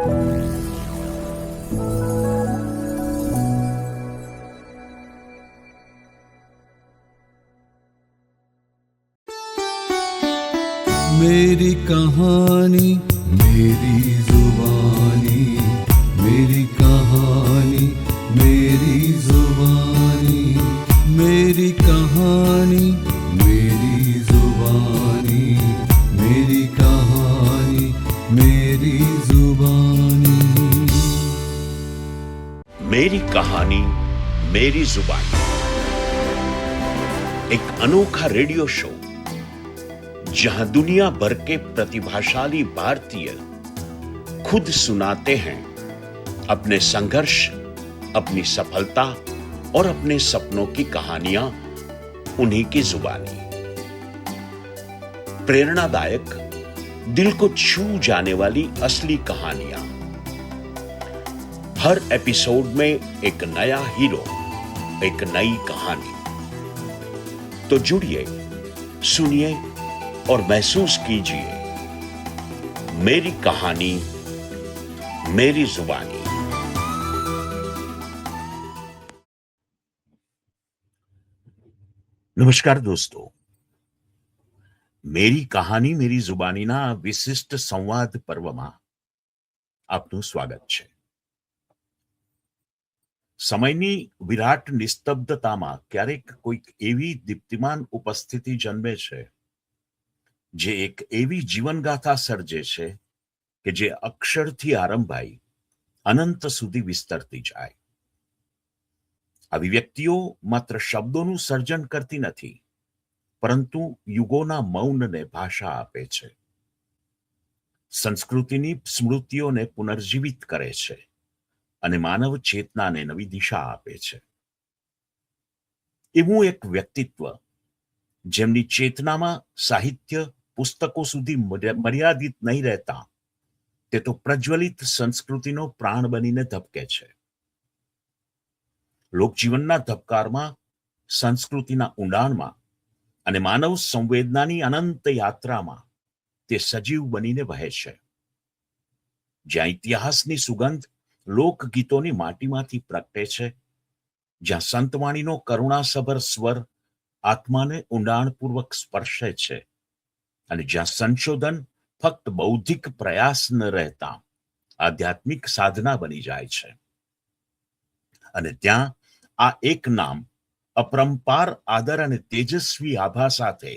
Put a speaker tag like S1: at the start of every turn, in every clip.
S1: मेरी कहानी मेरी जुबानी, मेरी कहानी मेरी जुबानी, मेरी कहानी मेरी जुबानी, मेरी कहानी मेरी जुबानी।
S2: मेरी कहानी मेरी जुबानी, एक अनोखा रेडियो शो जहां दुनिया भर के प्रतिभाशाली भारतीय खुद सुनाते हैं अपने संघर्ष, अपनी सफलता और अपने सपनों की कहानियां उन्हीं की जुबानी। प्रेरणादायक, दिल को छू जाने वाली असली कहानियां। हर एपिसोड में एक नया हीरो, एक नई कहानी। तो जुड़िए, सुनिए और महसूस कीजिए मेरी कहानी मेरी जुबानी। નમસ્કાર દોસ્તો, મેરી કહાની મેરી જુબાનીના વિશિષ્ટ સંવાદ પર્વમાં આપનું સ્વાગત છે. સમયની વિરાટ નિસ્તબ્ધતામાં ક્યારેક કોઈક એવી દીપ્તિમાન ઉપસ્થિતિ જન્મે છે જે એક એવી જીવનગાથા સર્જે છે કે જે અક્ષરથી આરંભાઈ અનંત સુધી વિસ્તરતી જાય. આવી વ્યક્તિઓ માત્ર શબ્દોનું સર્જન કરતી નથી, પરંતુ યુગોના મૌનને ભાષા આપે છે, સંસ્કૃતિની સ્મૃતિઓને પુનર્જીવિત કરે છે અને માનવ ચેતનાને નવી દિશા આપે છે. એવું એક વ્યક્તિત્વ જેમની ચેતનામાં સાહિત્ય પુસ્તકો સુધી મર્યાદિત નહીં રહેતા, તે તો પ્રજ્વલિત સંસ્કૃતિનો પ્રાણ બનીને ધબકે છે. લોકજીવનના ધબકારમાં, સંસ્કૃતિના ઊંડાણમાં અને માનવ સંવેદનાની અનંત યાત્રામાં તે સજીવ બનીને વહે છે. જ્યાં ઇતિહાસની સુગંધ લોકગીતોની માટીમાંથી પ્રગટે છે, જ્યાં સંતવાણીનો કરુણાસભર સ્વર આત્માને ઊંડાણપૂર્વક સ્પર્શે છે, અને જ્યાં સંશોધન ફક્ત બૌદ્ધિક પ્રયાસ ન રહેતા આધ્યાત્મિક સાધના બની જાય છે. અને ત્યાં આ એક નામ અપરંપાર આદર અને તેજસ્વી આભા સાથે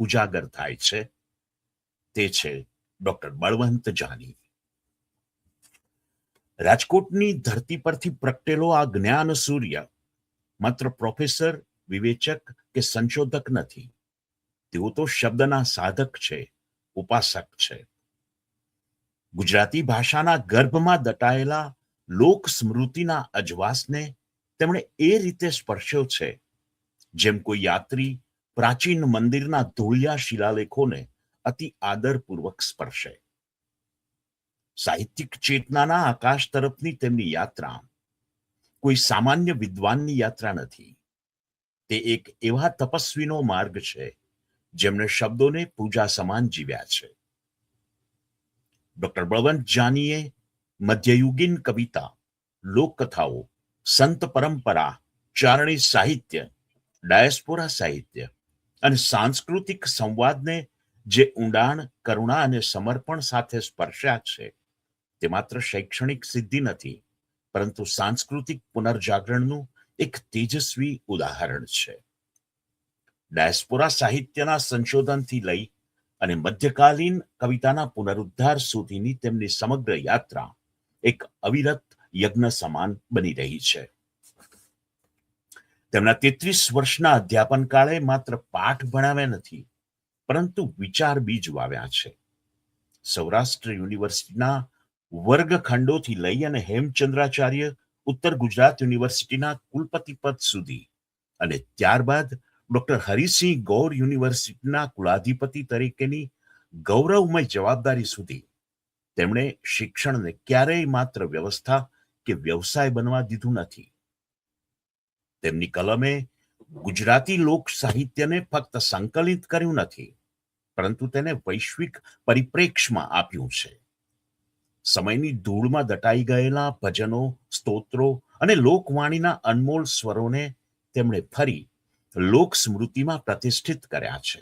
S2: ઉજાગર થાય છે. તે છે ડોક્ટર બળવંત જાની. રાજકોટની ધરતી પરથી પ્રગટેલો આ જ્ઞાન સૂર્ય માત્ર પ્રોફેસર, વિવેચક કે સંશોધક નથી. તેઓ તો શબ્દના સાધક છે, ઉપાસક છે. ગુજરાતી ભાષાના ગર્ભમાં દટાયેલા લોક સ્મૃતિના અજવાસને તેમણે એ રીતે સ્પર્શ્યો છે જેમ કોઈ યાત્રી પ્રાચીન મંદિરના ધૂળિયા શિલાલેખોને અતિ આદરપૂર્વક સ્પર્શે. સાહિત્યિક ચેતનાના આકાશ તરફની તેમની યાત્રા કોઈ સામાન્ય વિદ્વાનની યાત્રા નથી. તે એક એવા તપસ્વીનો માર્ગ છે જેમણે શબ્દોને પૂજા સમાન જીવ્યા છે. ડોક્ટર બળવંત જાનીએ મધ્યયુગીન કવિતા, લોકકથાઓ, સંત પરંપરા, ચારણી સાહિત્ય, ડાયસ્પોરા સાહિત્ય અને સાંસ્કૃતિક સંવાદને જે ઊંડાણ, કરુણા અને સમર્પણ સાથે સ્પર્શ્યા છે, તે માત્ર શૈક્ષણિક સિદ્ધિ નથી, પરંતુ સાંસ્કૃતિક પુનર્જાગરણનું એક તેજસ્વી ઉદાહરણ છે. ડાયસ્પોરા સાહિત્યના સંશોધનથી લઈ અને મધ્યકાલીન કવિતાના પુનરુદ્ધાર સુધીની તેમની સમગ્ર યાત્રા એક અવિરત યજ્ઞ સમાન બની રહી છે. તેમના 33 વર્ષના અધ્યાપન કાળે માત્ર પાઠ ભણાવ્યા નથી, પરંતુ વિચાર બીજ વાવ્યા છે. સૌરાષ્ટ્ર યુનિવર્સિટીના વર્ગખંડોથી લઈ અને હેમચંદ્રાચાર્ય ઉત્તર ગુજરાત યુનિવર્સિટીના કુલપતિ પદ સુધી, અને ત્યારબાદ ડોક્ટર હરિસિંહ ગૌર યુનિવર્સિટીના કુલાધિપતિ તરીકેની ગૌરવમય જવાબદારી સુધી તેમણે શિક્ષણને ક્યારેય માત્ર વ્યવસ્થા કે વ્યવસાય બનવા દીધું નથી. તેમની કલમે ગુજરાતી લોક સાહિત્યને ફક્ત સંકલિત કર્યું નથી, પરંતુ તેને વૈશ્વિક પરિપ્રેક્ષ્યમાં આપ્યું છે. સમયની ધૂળમાં દટાઈ ગયેલા ભજનો, સ્તોત્રો અને લોકવાણીના અનમોલ સ્વરોને તેમણે ફરી લોક સ્મૃતિમાં પ્રતિષ્ઠિત કર્યા છે.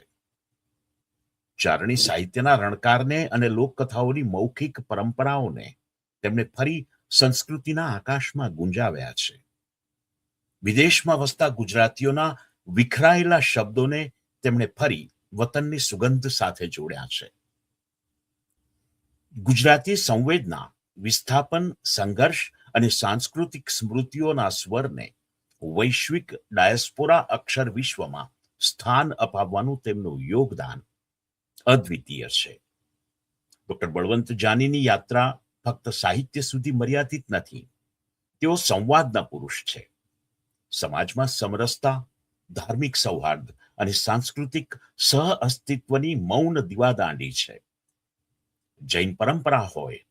S2: ચારણી સાહિત્યના રણકારને અને લોકકથાઓની મૌખિક પરંપરાઓને તેમણે ફરી સંસ્કૃતિના આકાશમાં ગુંજાવ્યા છે. વિદેશમાં વસતા ગુજરાતીઓના વિખરાયેલા શબ્દોને તેમણે ફરી વતનની સુગંધ સાથે જોડ્યા છે. ગુજરાતી સંવેદના, વિસ્થાપન, સંઘર્ષ અને સાંસ્કૃતિક સ્મૃતિઓના સ્વરને વૈશ્વિક ડાયસ્પોરા અક્ષર વિશ્વમાં સ્થાન અપાવવાનું તેમનું યોગદાન અદ્વિતીય છે. ડોક્ટર બળવંત જાનીની યાત્રા ફક્ત સાહિત્ય સુધી મર્યાદિત નથી. તેઓ સંવાદના પુરુષ છે. સમાજમાં સમરસતા, ધાર્મિક સૌહાર્દ અને સાંસ્કૃતિક સહઅસ્તિત્વની મૌન દીવાદાંડી છે. જૈન પરંપરા હોય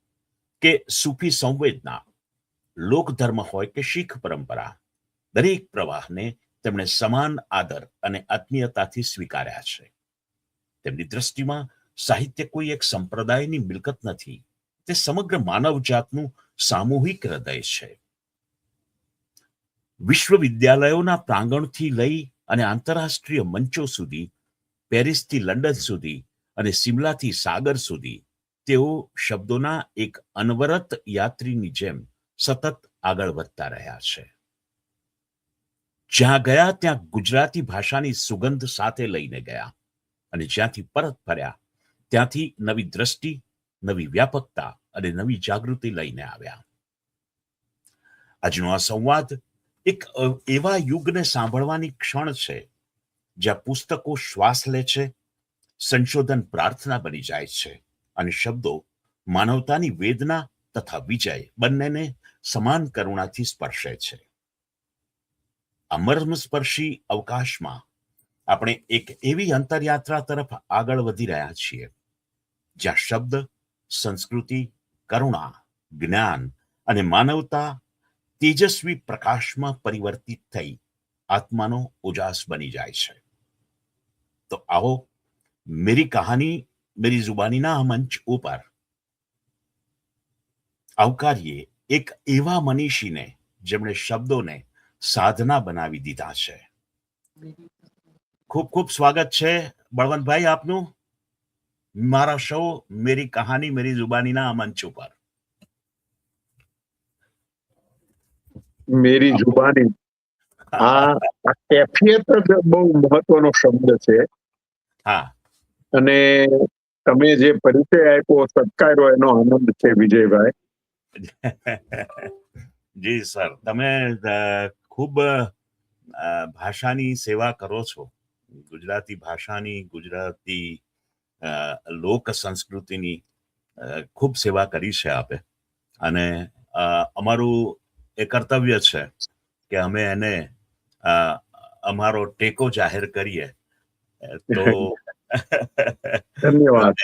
S2: કે સૂફી સંવેદના, લોકધર્મ હોય કે શીખ પરંપરા, દરેક પ્રવાહને તેમણે સમાન આદર અને આત્મીયતાથી સ્વીકાર્યા છે. તેમની દ્રષ્ટિમાં સાહિત્ય કોઈ એક સંપ્રદાયની મિલકત નથી, તે સમગ્ર માનવજાતનું સામૂહિક હૃદય છે. વિશ્વવિદ્યાલયોના પ્રાંગણથી લઈ અને આંતરરાષ્ટ્રીય મંચો સુધી, પેરિસથી લંડન સુધી અને સિમલાથી સાગર સુધી તેઓ શબ્દોના એક અનવરત યાત્રીની જેમ સતત આગળ વધતા રહ્યા છે. જ્યાં ગયા ત્યાં ગુજરાતી ભાષાની સુગંધ સાથે લઈને ગયા અને જ્યાંથી પરત ફર્યા ત્યાંથી નવી દ્રષ્ટિ, નવી વ્યાપકતા અને નવી જાગૃતિ લઈને આવ્યા. આજનો આ સંવાદ એક એવા યુગને સાંભળવાની ક્ષણ છે જ્યાં પુસ્તકો શ્વાસ લે છે, સંશોધન પ્રાર્થના બની જાય છે અને શબ્દો માનવતાની વેદના તથા વિજય બંનેને સમાન કરુણાથી સ્પર્શે છે. આ મર્મસ્પર્શી અવકાશમાં આપણે એક એવી અંતરયાત્રા તરફ આગળ વધી રહ્યા છીએ જ્યાં શબ્દ, સંસ્કૃતિ, કરુણા, જ્ઞાન અને માનવતા તેજસ્વી પ્રકાશમાં પરિવર્તિત થઈ આત્માનો ઉજાસ બની જાય છે. તો આવો મેરી કહાની મેરી જુબાનીના મંચ ઉપર આવકારીએ એક એવા મનીષીને જેમણે શબ્દોને સાધના બનાવી દીધા છે. ખૂબ ખૂબ સ્વાગત છે બળવંતભાઈ આપનું મારા શો મેરી કહાની મેરી જુબાનીના મંચ ઉપર.
S3: મેરી જુબાની, આ કેફિયત જ બહુ મહત્વનો શબ્દ છે.
S2: હા,
S3: અને તમે જે પરિચય આપ્યો, સત્કાર્યો, એનો આનંદ છે વિજયભાઈ.
S2: જી સર, તમે ખૂબ ભાષાની સેવા કરો છો. ગુજરાતી ભાષાની, ગુજરાતી લોક સંસ્કૃતિની ખૂબ સેવા કરી છે આપે. અને અમારું એ કર્તવ્ય છે કે અમે એને અમારો ટેકો જાહેર કરીએ. તો
S3: ધન્યવાદ.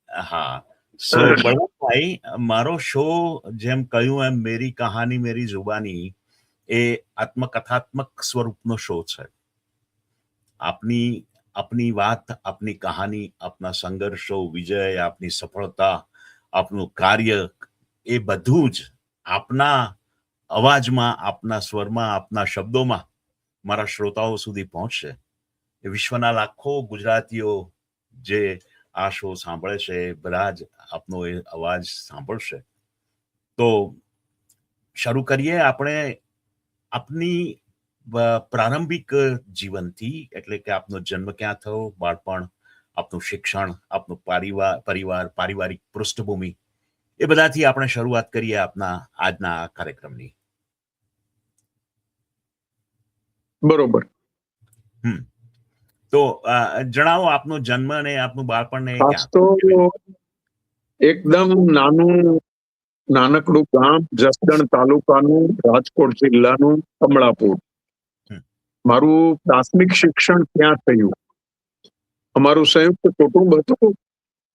S2: હા, સો બળવંતભાઈ, મારો શો જેમ કહ્યું એમ મેરી કહાની મેરી જુબાની એ આત્મકથાત્મક સ્વરૂપનો શો છે. આપની વાત, આપની કહાની, આપના સંઘર્ષો, વિજય, આપની સફળતા, આપનું કાર્ય, એ બધું જ આપના અવાજમાં, આપના સ્વરમાં, આપના શબ્દોમાં મારા શ્રોતાઓ સુધી પહોંચશે. એ વિશ્વના લાખો ગુજરાતીઓ જે આ શો સાંભળે છે બધા જ આપનો એ અવાજ સાંભળશે. તો શરૂ કરીએ આપણે આપની પ્રારંભિક જીવનથી, એટલે કે આપનો જન્મ ક્યાં થયો, બાળપણ, આપનું શિક્ષણ, આપનું પરિવાર, પારિવારિક પૃષ્ઠભૂમિ, એ બધાથી આપણે શરૂઆત કરીએ આપના આજના કાર્યક્રમની.
S3: બરોબર.
S2: તો જણાવો આપનો જન્મ અને આપનું બાળપણ.
S3: ખાસ તો એકદમ નાનકડું ગામ, જસદણ તાલુકાનું, રાજકોટ જિલ્લાનું કમળાપુર. મારું પ્રાથમિક શિક્ષણ ત્યાં થયું. અમારું સંયુક્ત કુટુંબ હતું,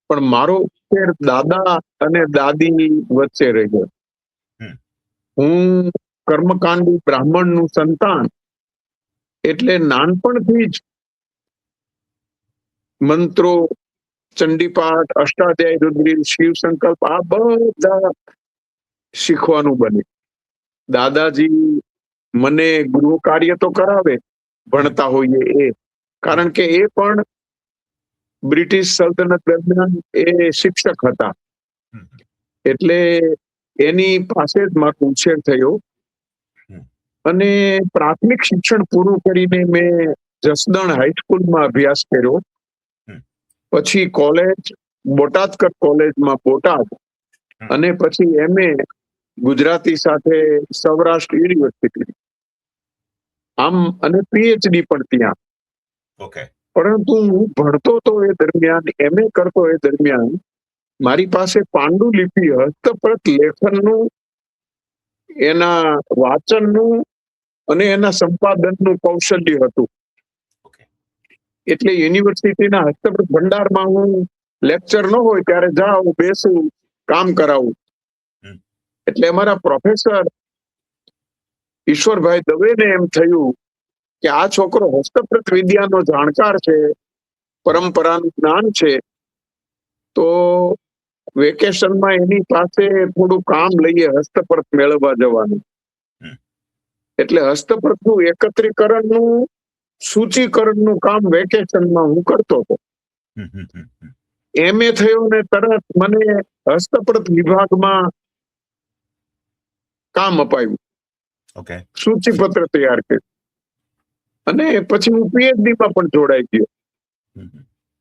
S3: પણ મારો ઉછેર દાદા અને દાદી વચ્ચે રહ્યો. હું કર્મકાંડી બ્રાહ્મણનું સંતાન, એટલે નાનપણથી જ મંત્રો, ચંડીપાઠ, અષ્ટાધ્યાય રુદ્રી, શિવ સંકલ્પ, આ બધા શીખવાનું બને. દાદાજી મને ગૃહ કાર્ય તો કરાવે ભણતા હોઈએ એ, કારણ કે એ પણ બ્રિટિશ સલ્તનત દરમિયાન એ શિક્ષક હતા, એટલે એની પાસે જ મારો ઉછેર થયો. અને પ્રાથમિક શિક્ષણ પૂરું કરીને મેં જસદણ હાઈસ્કૂલમાં અભ્યાસ કર્યો. પછી કોલેજ બોટાદકર કોલેજમાં બોટાદ, અને પછી MA ગુજરાતી સાથે સૌરાષ્ટ્ર યુનિવર્સિટી, આમ અને PhD પણ ત્યાં.
S2: ઓકે.
S3: પરંતુ હું ભણતો તો એ દરમિયાન, MA કરતો એ દરમિયાન મારી પાસે પાંડુલિપિ, હસ્તપ્રત લેખનનું, એના વાંચનનું અને એના સંપાદનનું કૌશલ્ય હતું. એટલે યુનિવર્સિટીના હસ્તપ્રત ભંડારમાં હું લેક્ચર ન હોય ત્યારે જાઉં, બેસું, કામ કરાવું. એટલે અમારા પ્રોફેસર ઈશ્વરભાઈ દવેને એમ થયું કે આ છોકરો હસ્તપ્રત વિદ્યાનો જાણકાર છે, પરંપરાનું જ્ઞાન છે, તો વેકેશનમાં એની પાસે થોડું કામ લઈએ, હસ્તપ્રત મેળવવા જવાનું. એટલે હસ્તપ્રતનું એકત્રીકરણનું, સૂચીકરણનું કામ વેકેશનમાં હું કરતો હતો. MA થયો ને તરત મને હસ્તપ્રત વિભાગમાં કામ અપાયું.
S2: ઓકે.
S3: સૂચિપત્ર તૈયાર કર્યું, અને પછી હું PhD માં પણ જોડાઈ ગયો.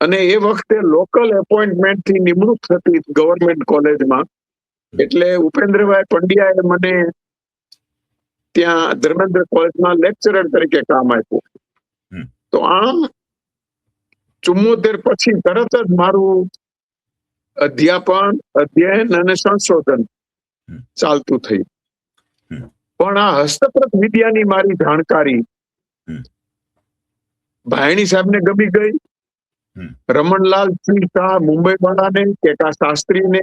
S3: અને એ વખતે લોકલ એપોઇન્ટમેન્ટ થી નિમણૂક થતી ગવર્મેન્ટ કોલેજમાં. એટલે ઉપેન્દ્રભાઈ પંડ્યાએ મને ત્યાં ધર્મેન્દ્ર કોલેજમાં લેક્ચરર તરીકે કામ આપ્યું. તો આમ 74 પછી તરત જ મારું અધ્યાપન, અધ્યયન અને સંશોધન ચાલતું થયું. પણ આ હસ્તપ્રત વિદ્યાની મારી જાણકારી ભાયણી સાહેબને ગમી ગઈ. રમણલાલ સિંહ શાહ મુંબઈ વાળાને, કેકા શાસ્ત્રીને,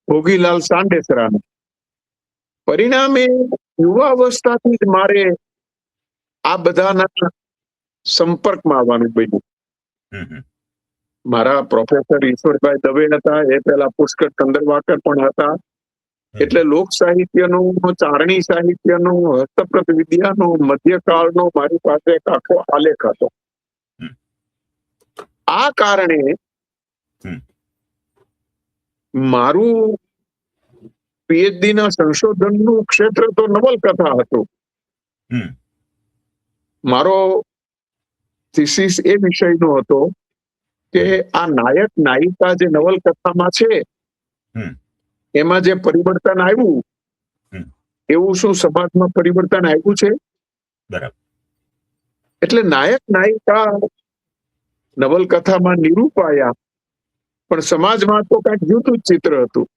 S3: ભોગીલાલ સાંડેસરાને. પરિણામે યુવાવસ્થાથી જ મારે આ બધાના સંપર્કમાં આવવાનું બન્યું. મારા પ્રોફેસર ઈશ્વરભાઈ દવે હતા, એ પહેલા પુષ્કર ચંદ્રવાકર પણ હતા. એટલે લોક સાહિત્યનું, ચારણી સાહિત્યનું, હસ્તપ્રત વિદ્યાનો, મધ્યકાળનો મારી પાસે એક આખો આલેખ હતો. આ કારણે મારું PhD ના સંશોધનનું ક્ષેત્ર તો નવલકથા હતું. મારો થીસીસ એ વિષયનો હતો કે આ નાયક નાયિકા જે નવલકથામાં છે એમાં જે પરિવર્તન આવ્યું, એવું શું સમાજમાં પરિવર્તન આવ્યું છે?
S2: બરાબર.
S3: એટલે નાયક નાયિકા નવલકથામાં નિરૂપાયા, પણ સમાજમાં તો કઈક જુદું જ ચિત્ર હતું.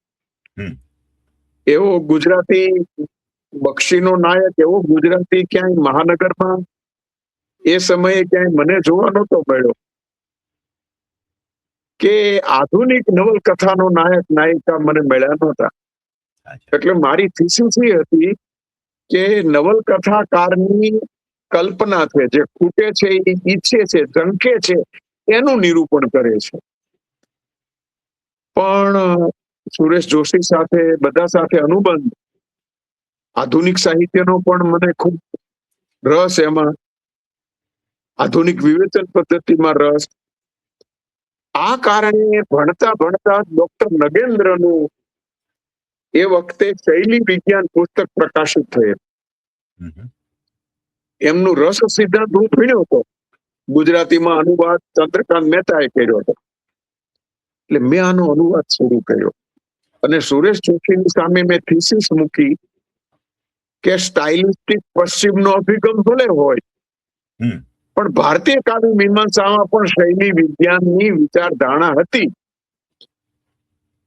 S3: એવો ગુજરાતી બક્ષીનો નાયક, એવો ગુજરાતી ક્યાંય મહાનગરમાં એ સમયે ક્યાંય મને જોવા નહોતો મળ્યો. કે આધુનિક નવલકથાનો નાયક નાયિકા મને મળ્યા નહોતા. એટલે મારી થીસીસ એ હતી કે નવલકથાકારની કલ્પના છે, જે ખૂટે છે, એ ઈચ્છે છે, ઝંખે છે, એનું નિરૂપણ કરે છે. પણ સુરેશ જોશી સાથે, બધા સાથે અનુબંધ, આધુનિક સાહિત્યનો પણ મને ખૂબ રસ, એમાં આધુનિક વિવેચન પદ્ધતિમાં રસ. આ કારણે ભણતા ભણતા ડોક્ટર નગેન્દ્રનું એ વખતે શૈલી વિજ્ઞાન પુસ્તક પ્રકાશિત થયેલ. એમનું રસ સિદ્ધાંત હું ભણ્યો હતો. ગુજરાતીમાં અનુવાદ ચંદ્રકાંત મહેતાએ કર્યો હતો. એટલે મેં આનો અનુવાદ શરૂ કર્યો, અને સુરેશ જોશીની સામે મેં થીસીસ મૂકી કે સ્ટાઇલિસ્ટિક પશ્ચિમનો અભિગમ ભલે હોય, પણ ભારતીય કાવ્ય મીમાંસામાં પણ શૈલી વિજ્ઞાનની વિચારધારણા હતી.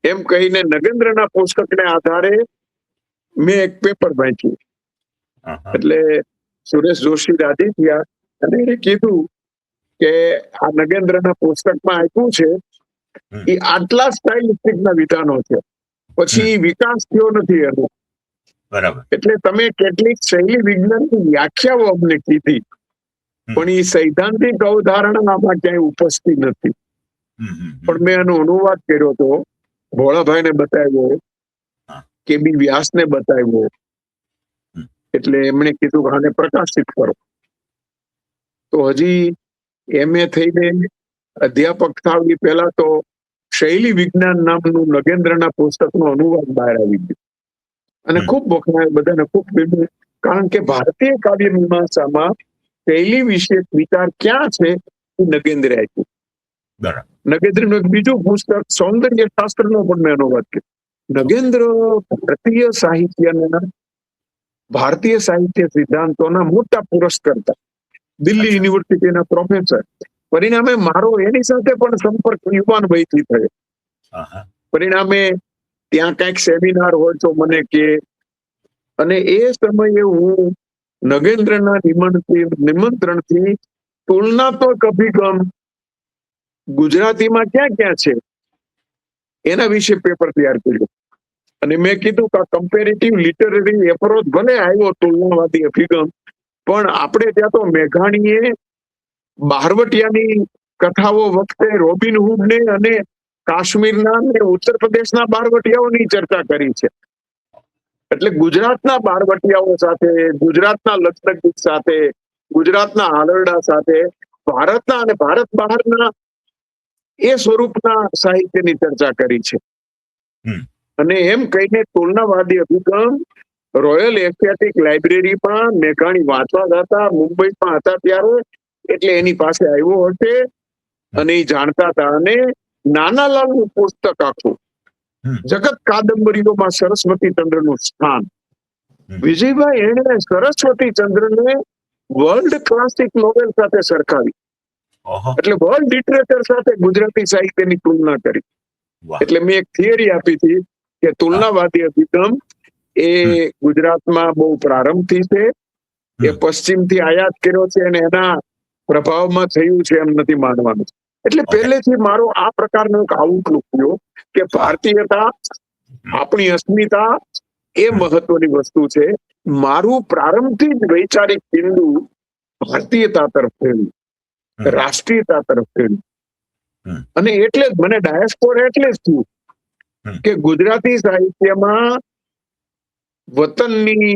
S3: એમ કહીને નગેન્દ્રના પુસ્તકને આધારે મેં એક પેપર વાંચ્યું. એટલે સુરેશ જોશી રાજી થયા અને એને કીધું કે આ નગેન્દ્રના પુસ્તકમાં આપ્યું છે એ આટલા સ્ટાઇલિસ્ટિકના વિધાનો છે, પછી વિકાસ થયો નથી એનો.
S2: બરાબર.
S3: એટલે તમે કેટલીક શૈલી વિજ્ઞાનની વ્યાખ્યાઓ અમને કીધી, પણ એ સૈદ્ધાંતિક અવધારણા આમાં ક્યાંય ઉપસ્થિત નથી. પણ મેં એનો અનુવાદ કર્યો હતો, ભોળાભાઈને બતાવ્યો,
S2: હા.
S3: કે બી વ્યાસને બતાવ્યો.
S2: હમ.
S3: એટલે એમણે કીધું કે આને પ્રકાશિત કરો. તો હજી MA થઈને અધ્યાપક થાવ એ પહેલા તો શૈલી વિજ્ઞાન નામનું નગેન્દ્રના પુસ્તકનો અનુવાદ બહાર આવી ગયો અને
S2: હમ.
S3: ખૂબ વખણાય, બધાને ખૂબ ગમ્યું. કારણ કે ભારતીય કાવ્ય મીમાંસામાં શૈલી વિશે વિચાર ક્યાં છે એ નગેન્દ્રે આપ્યું.
S2: બરાબર.
S3: નગેન્દ્રનું એક બીજું પુસ્તક સૌંદર્ય શાસ્ત્રનો પણ મેં અનુવાદ કર્યો. નગેન્દ્ર ભારતીય સાહિત્યના, ભારતીય સાહિત્ય સિદ્ધાંતોના મોટા પુરસ્કર્તા, દિલ્હી
S2: અચ્છા.
S3: યુનિવર્સિટીના પ્રોફેસર. પરિણામે મારો એની સાથે પણ સંપર્ક યુવાન વયથી થયો.
S2: આહા.
S3: પરિણામે ત્યાં કઈક સેમિનાર હોય તો મને કે, અને એ સમયે હું નગેન્દ્રના નિમંત્રણથી તુલનાત્મક અભિગમ ગુજરાતીમાં ક્યાં ક્યાં છે એના વિશે પેપર તૈયાર કર્યું. અને મેં કીધું કે કમ્પેરેટિવ લિટરરી એપ્રોચ ભલે આવ્યો તુલનાવાદી અભિગમ, પણ આપણે ત્યાં તો મેઘાણીએ બહારવટિયાની કથાઓ વખતે રોબિનહૂડને અને કાશ્મીરના ને ઉત્તર પ્રદેશના બહારવટિયાઓની ચર્ચા કરી છે. એટલે ગુજરાતના બહારવટિયાઓ સાથે, ગુજરાતના લક્ષદ્વીપ સાથે, ગુજરાતના હાલરડા સાથે, ભારતના અને ભારત બહારના એ સ્વરૂપના સાહિત્યની ચર્ચા કરી છે.
S2: હમ.
S3: અને એમ કહીને તુલનાવાદી અભિગમ રોયલ એશિયાટિક લાઇબ્રેરીમાં મેઘાણી વાંચવા જતા, મુંબઈમાં હતા ત્યારે, એટલે એની પાસે આવ્યો હશે અને એ જાણતા હતા. અને નાનાલાલનું પુસ્તક આખું,
S2: હમ.
S3: જગત કાદંબરીઓમાં સરસ્વતી ચંદ્રનું સ્થાન.
S2: હમ.
S3: વિજયભાઈ એણે સરસ્વતી ચંદ્રને વર્લ્ડ ક્લાસિક નોવેલ સાથે સરખાવી.
S2: ઓહો.
S3: એટલે વર્લ્ડ લિટરેચર સાથે ગુજરાતી સાહિત્યની તુલના કરી.
S2: વાહ.
S3: એટલે મેં એક થિયરી આપી હતી કે તુલનાવાદી અભિગમ એ ગુજરાતમાં બહુ પ્રારંભથી છે, એ
S2: હમ.
S3: પશ્ચિમથી આયાત કર્યો છે અને એના પ્રભાવમાં થયું છે એમ નથી માનવાનું. એટલે
S2: Okay.
S3: પહેલેથી મારો આ પ્રકારનો એક આઉટલુક થયો કે ભારતીયતા, આપણી અસ્મિતા એ મહત્વની વસ્તુ છે. મારું પ્રારંભથી જ વૈચારિક બિંદુ ભારતીયતા તરફ થયું,
S2: હમ.
S3: રાષ્ટ્રીયતા તરફ થયું.
S2: હમ.
S3: અને એટલે જ મને ડાયસ્પોરા એટલે જ થયું
S2: હમ.
S3: કે ગુજરાતી સાહિત્યમાં વતનની,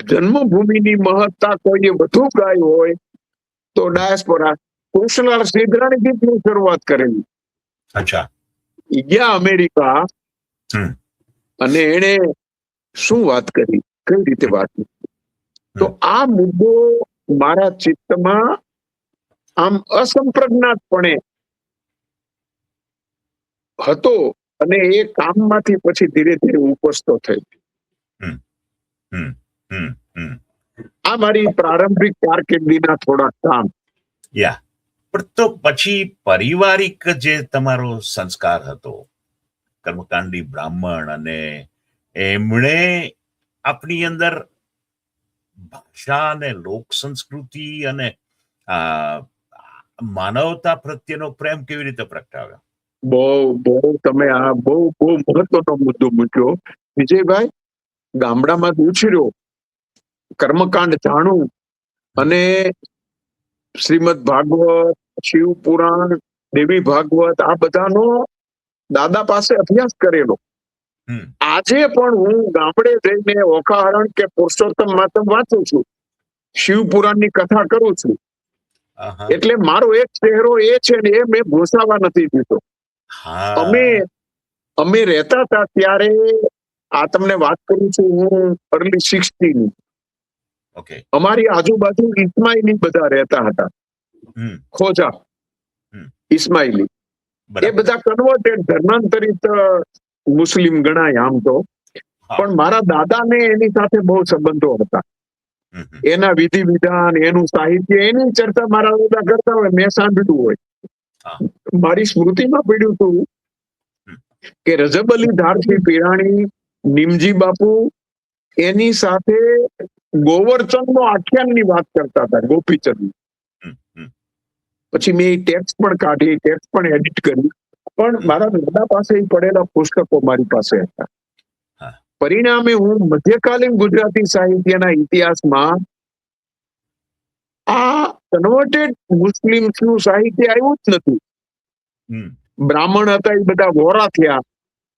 S3: જન્મભૂમિની મહત્તા કોઈએ વધુ ગાય હોય તો ડાયસ્પોરા. કૃષ્ણલાલ શ્રીધરાણી ગીતની શરૂઆત કરેલી,
S2: અચ્છા.
S3: ઈ ગયા અમેરિકા
S2: હમ.
S3: અને એને શું વાત કરી, કઈ રીતે વાત કરી. તો આ મુદ્દો મારા ચિત્તમાં આમ અસંપ્રજ્ઞાતપણે હતો અને એ કામમાંથી પછી ધીરે ધીરે ઉપસતો થયો.
S2: હમ. હમ. હમ.
S3: આ મારી પ્રારંભિક કારકિર્દીના થોડા કામ.
S2: યા. પણ તો પછી પારિવારિક જે તમારો સંસ્કાર હતો, કર્મકાંડી બ્રાહ્મણ, અને એમણે આપણી અંદર ભાષા અને લોક સંસ્કૃતિ અને માનવતા પ્રત્યેનો પ્રેમ કેવી રીતે પ્રગટાવ્યો?
S3: બહુ તમે આ બહુ મહત્વનો મુદ્દો મૂક્યો વિજયભાઈ. ગામડામાં ઉછર્યો, કર્મકાંડ જાણું અને શ્રીમદ ભાગવત, શિવ પુરાણ, દેવી ભાગવત આ બધાનો દાદા પાસે અભ્યાસ કરેલો. આજે પણ હું ગામડે જઈને ઓખાહરણ કે પુરુષોત્તમ માતમ વાંચું છું, શિવ પુરાણની કથા કરું છું. એટલે મારો એક ચહેરો એ છે ને એ મેં ભૂસાવા નથી દીધો. અમે રહેતા હતા ત્યારે, આ તમને વાત કરું છું હું અર્લી 60 ની, અમારી આજુબાજુ ઇસ્માઇલી બધા રહેતા હતા. ખોજા ઇસ્માઇલી એ બધા કન્વર્ટેડ, ધર્માંતરિત મુસ્લિમ ગણાય આમ તો. પણ મારા દાદાને એની સાથે બહુ સંબંધો હતા. એના વિધિ વિધાન, એનું સાહિત્ય, એની ચર્ચા મારા દાદા કરતા હોય, મેં સાંભળ્યું હોય. મારી સ્મૃતિમાં પડ્યું હતું કે રજબ અલી ધારસિંહ પીરાણી, નિમજી બાપુ એની સાથે ગોવર્ચનનો આખ્યાનની વાત કરતા હતા, ગોપીચંદ. પછી મેં ટેક્સ્ટ પણ કાઢી, ટેક્સ્ટ પણ એડિટ કરી. પણ મારા દાદા પાસે પડેલા પુસ્તકો મારી પાસે હતા. પરિણામે હું મધ્યકાલીન ગુજરાતી સાહિત્યના ઇતિહાસમાં આ કન્વર્ટેડ મુસ્લિમ્સનું સાહિત્ય આવ્યું જ નથી.
S2: હમ.
S3: બ્રાહ્મણ હતા એ બધા વોરા થયા,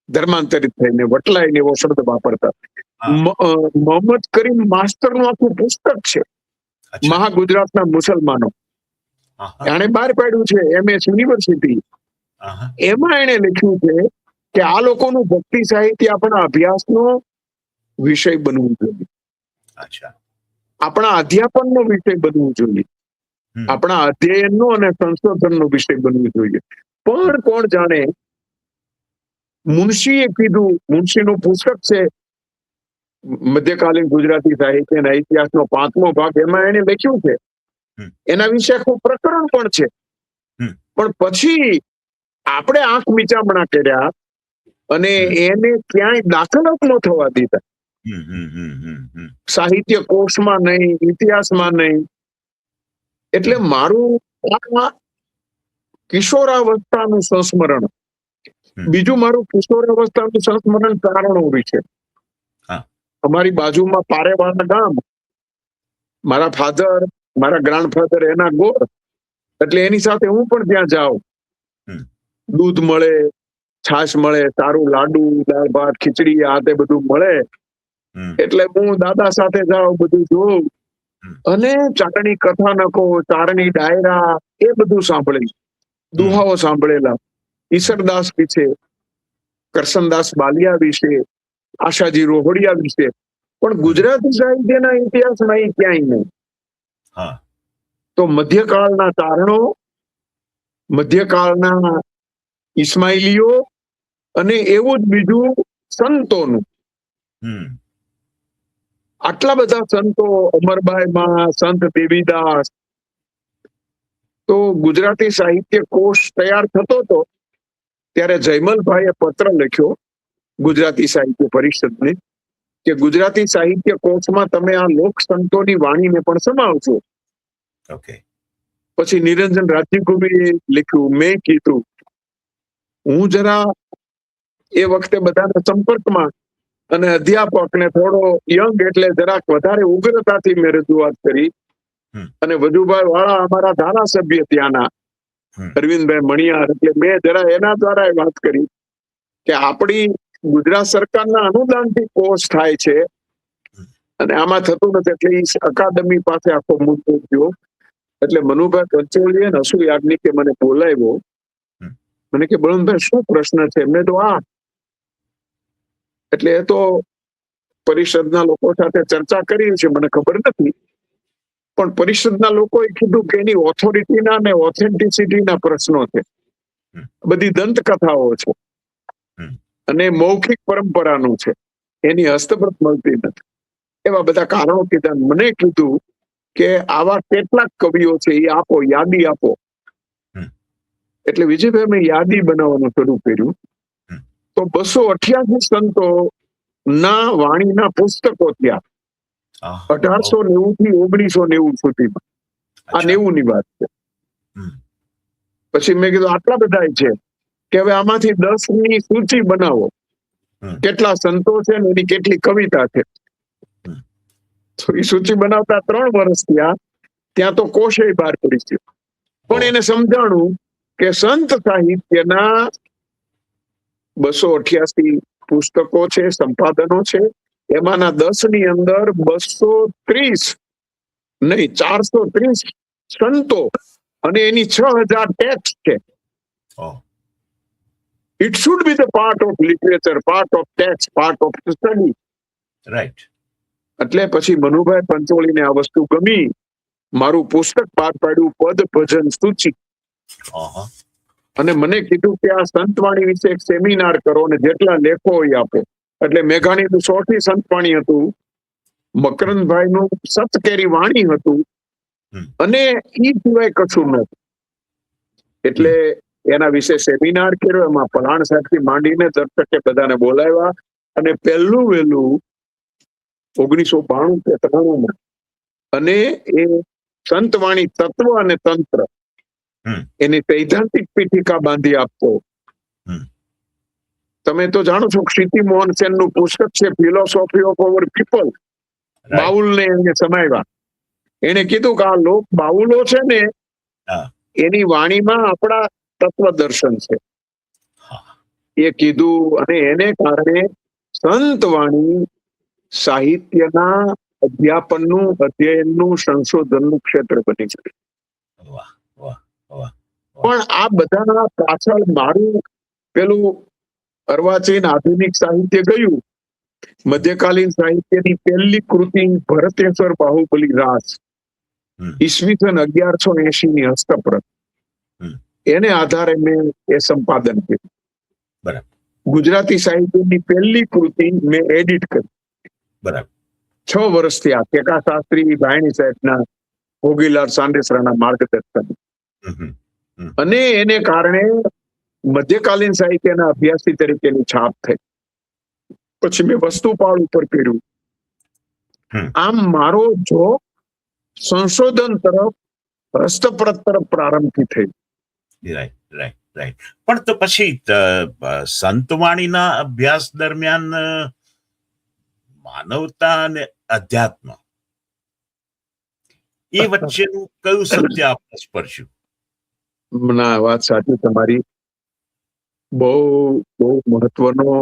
S3: ધર્માંતરિત થઈને, વટલાઈને એવો શબ્દ વાપરતા.
S2: હા.
S3: મોહમ્મદ કરીમ માસ્ટરનું આખું પુસ્તક છે,
S2: અચ્છા.
S3: મહાગુજરાતના મુસલમાનો.
S2: આહા.
S3: એણે બહાર પાડ્યું છે, MS યુનિવર્સિટી.
S2: આહા.
S3: એમાં એણે લખ્યું છે કે આ લોકોનું ભક્તિ સાહિત્ય આપણા અભ્યાસનો વિષય બનવું જોઈએ,
S2: અચ્છા.
S3: આપણા અધ્યાપનનો વિષય બનવું જોઈએ,
S2: હમ.
S3: આપણા અધ્યયનનો અને સંશોધનનો વિષય બનવું જોઈએ. પણ કોણ જાણે મુનશીએ કીધું, મુનશીનું પુસ્તક છે મધ્યકાલીન ગુજરાતી સાહિત્યના ઇતિહાસનો 5મો ભાગ, એમાં એને લખ્યું છે,
S2: હમ.
S3: એના વિશે આખું પ્રકરણ પણ છે.
S2: હમ.
S3: પણ પછી આપણે આંખ મીચામણા કર્યા અને એને ક્યાંય દાખલ જ ન થવા દીધા.
S2: હમ. હમ. હમ. હમ. હમ.
S3: સાહિત્ય કોષમાં નહીં, ઇતિહાસમાં નહીં. એટલે મારું આ કિશોરાવસ્થાનું સંસ્મરણ.
S2: હમ.
S3: બીજું મારું કિશોરાવસ્થાનું સંસ્મરણ કારણો વિશે.
S2: હા.
S3: અમારી બાજુમાં પારેવાળા ગામ, મારા ફાધર, મારા ગ્રાન્ડફાધર એના ગોળ, એટલે એની સાથે હું પણ ત્યાં જાઉં.
S2: હમ.
S3: દૂધ મળે, છાશ મળે, સારું લાડુ, દાળ ભાત, ખીચડી, આ તે બધું મળે.
S2: હમ.
S3: એટલે હું દાદા સાથે જાઉં, બધું જોઉં
S2: હમ.
S3: અને ચારણી કથાનકો, ચારણી ડાયરા એ બધું સાંભળી, દુહાઓ સાંભળેલા, ઈસરદાસ વિશે, કરશનદાસ બાલિયા વિશે, આશાજી રોહડિયા વિશે. પણ ગુજરાતી સાહિત્યના ઇતિહાસમાં એ ક્યાંય નહીં.
S2: હા.
S3: તો મધ્યકાળના ચારણો, મધ્યકાળના ઇસ્માઇલીઓ અને એવું જ બીજું સંતોનું.
S2: હમ.
S3: આટલા બધા સંતો, અમરબાઈમાં, સંત દેવીદાસ. તો ગુજરાતી સાહિત્ય કોષ તૈયાર થતો હતો ત્યારે જયમલભાઈએ પત્ર લખ્યો ગુજરાતી સાહિત્ય પરિષદને કે ગુજરાતી સાહિત્ય કોષમાં તમે આ લોક સંતોની વાણીને પણ સમાવજો.
S2: ઓકે.
S3: પછી નિરંજન રાજ્યગુરુએ લખ્યું, મેં કીધું. હું જરા એ વખતે બધાના સંપર્કમાં અને અધ્યાપક ને થોડો યંગ એટલે જરાક વધારે ઉગ્રતાથી મેં રજૂઆત કરી. અને વજુભાઈ વાળા અમારા ધારાસભ્ય ત્યાંના અરવિંદભાઈ મણિયાર, એટલે મેં જરા એના દ્વારા વાત કરી કે આપણી ગુજરાત સરકારના અનુદાનથી કોર્સ થાય છે અને આમાં થતું નથી. એટલે અકાદમી પાસે આખો મુદ્દો થયો. એટલે મનુભાઈ કંચોળીએ ને અસુ યાજ્ઞિકે મને બોલાવ્યો. મને કે બળવંતભાઈ શું પ્રશ્ન છે? મેં તો આ એટલે એ તો પરિષદના લોકો સાથે ચર્ચા કરી છે, મને ખબર નથી. પણ પરિષદના લોકોએ કીધું કે એની ઓથોરિટીના અને ઓથેન્ટિસિટીના પ્રશ્નો છે. બધી દંતકથાઓ છે અને મૌખિક પરંપરાનું છે, એની હસ્તપ્રત મળતી નથી. એવા બધા કારણો કીધા. મને કીધું કે આવા કેટલાક કવિઓ છે, એ આપો, યાદી આપો. એટલે વિજયભાઈ મેં યાદી બનાવવાનું શરૂ કર્યું. તો 288 સંતો ના વાણીના પુસ્તકો ત્યાં 1890 થી 1990 સુધીમાં. આ 90 ની વાત છે. પછી મેં કીધું આટલા બધા છે કે હવે આમાંથી 10 ની સૂચિ બનાવો, કેટલા સંતો છે ને એની કેટલી કવિતા છે. તો એ સૂચિ બનાવતા 3 વર્ષ થયા. ત્યાં તો કોષે બહાર પડી ગયો. પણ એને સમજાણું કે સંત સાહિત્યના 288 પુસ્તકો છે, સંપાદનો છે. એમાંના 10 ની અંદર 230 નહીં 430 સંતો અને એની 6000 ટેક્સ્ટ છે. It should be the part of literature, part of text, part of study.
S2: Right.
S3: એટલે પછી મનુભાઈ પંચોળીને આ વસ્તુ ગમી. મારું પુસ્તક બહાર પાડ્યું, પદ ભજન સૂચિ. અને મને કીધું કે આ સંતવાણી વિશે એક સેમિનાર કરો અને જેટલા લેખો હોય આપો. એટલે મેઘાણીનું 100થી સંતવાણી હતું, મકરંદભાઈનું સતકેરી વાણી હતું અને ઈ સિવાય કશું નતું. એટલે એના વિશે સેમિનાર કર્યો. એમાં પલાણ સાહેબથી માંડીને દર્શકે બધાને બોલાવ્યા અને પહેલું વહેલું 1992 કે 93 અને એ સંતવાણી તત્વ અને તંત્ર એની સૈદ્ધાંતિક પીઠિકા બાંધી આપતો. તમે તો જાણો છો ક્ષિતિ મોહન સેનનું પુસ્તક છે ફિલોસોફી ઓફ અવર પીપલ. બાઉલને એને સમાવ્યા. એને કીધું કે આ લોક બાઉલો છે ને એની વાણીમાં આપણા તત્વદર્શન છે
S2: હા
S3: એ કીધું. અને એને કારણે સંતવાણી સાહિત્યના અધ્યાપનનું, અધ્યયનનું, સંશોધનનું ક્ષેત્ર બની છે.
S2: વાહ વાહ વાહ
S3: પણ આ બધા પાછળ મારું પેલું અર્વાચીન આધુનિક સાહિત્ય ગયું. મધ્યકાલીન સાહિત્યની પહેલી કૃતિ ભરતેશ્વર બાહુબલી રાસ,
S2: હમ
S3: ઈસવીસન 1180 ની હસ્તપ્રત,
S2: હમ
S3: એને આધારે મેં એ સંપાદન કર્યું.
S2: બરાબર
S3: ગુજરાતી સાહિત્યની પહેલી કૃતિ મેં એડિટ કરી.
S2: બરાબર
S3: 6 વર્ષથી આ ટેકા શાસ્ત્રી ભાયણી સાહેબના, ભોગીલાલ સાંડેસરાના માર્ગદર્શન.
S2: હમ હમ હમ
S3: અને એને કારણે મધ્યકાલીન સાહિત્યના અભ્યાસી તરીકેની છાપ થઈ. પછી મેં વસ્તુપાળ ઉપર કર્યું.
S2: હમ.
S3: આમ મારો જો સંશોધન તરફ, હસ્તપ્રત તરફ પ્રારંભથી થઈ.
S2: Right right right. પણ તો પછી સંતવાણીના અભ્યાસ દરમિયાન માનવતા અને અધ્યાત્મ એ વચ્ચેનું કયું સત્ય આપણે સ્પર્શ્યું?
S3: ના, વાત સાચી તમારી. બહુ બહુ મહત્વનો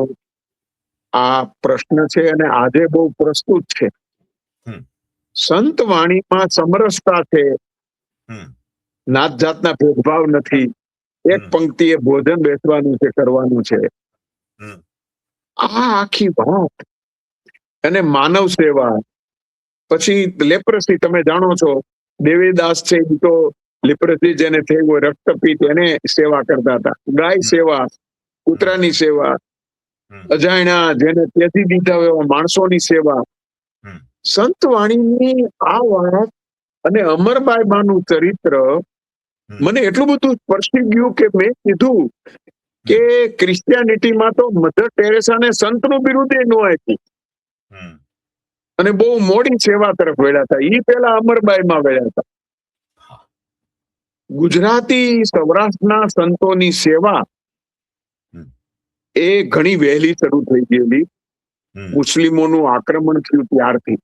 S3: આ પ્રશ્ન છે અને આજે બહુ પ્રસ્તુત છે.
S2: હમ.
S3: સંત વાણીમાં સમરસતા છે,
S2: હમ
S3: નાત જાતના ભેદભાવ નથી. એક
S2: હમ.
S3: પંક્તિએ ભોજન બેસવાનું છે, કરવાનું છે.
S2: હમ
S3: આ આખી વાત. અને માનવ સેવા. પછી લેપ્રસી, તમે જાણો છો, દેવીદાસ છે એ તો લેપ્રસી જેને થઈ હોય, રક્તપિત્ત, એને સેવા કરતા હતા. ગાય સેવા, કૂતરાની સેવા,
S2: હમ
S3: અજાણ્યા જેને ત્યજી દીધા હોય એવા માણસોની સેવા.
S2: હમ
S3: સંત વાણીની આ વાત અને અમરબાઈ બાનું ચરિત્ર
S2: હમ
S3: મને એટલું બધું સ્પર્શી ગયું કે મેં કીધું કે ક્રિશ્ચિયાનિટીમાં તો મધર ટેરેસાને સંતનું બિરુદ ન આપ્યું
S2: હમ
S3: અને બહુ મોડી સેવા તરફ વળ્યા હતા. એ પેલા અમરબાઈમાં વળ્યા હતા.
S2: હા.
S3: ગુજરાતી સૌરાષ્ટ્રના સંતોની સેવા
S2: હમ
S3: એ ઘણી વહેલી શરૂ થઈ ગયેલી.
S2: હમ.
S3: મુસ્લિમોનું આક્રમણ થયું ત્યારથી.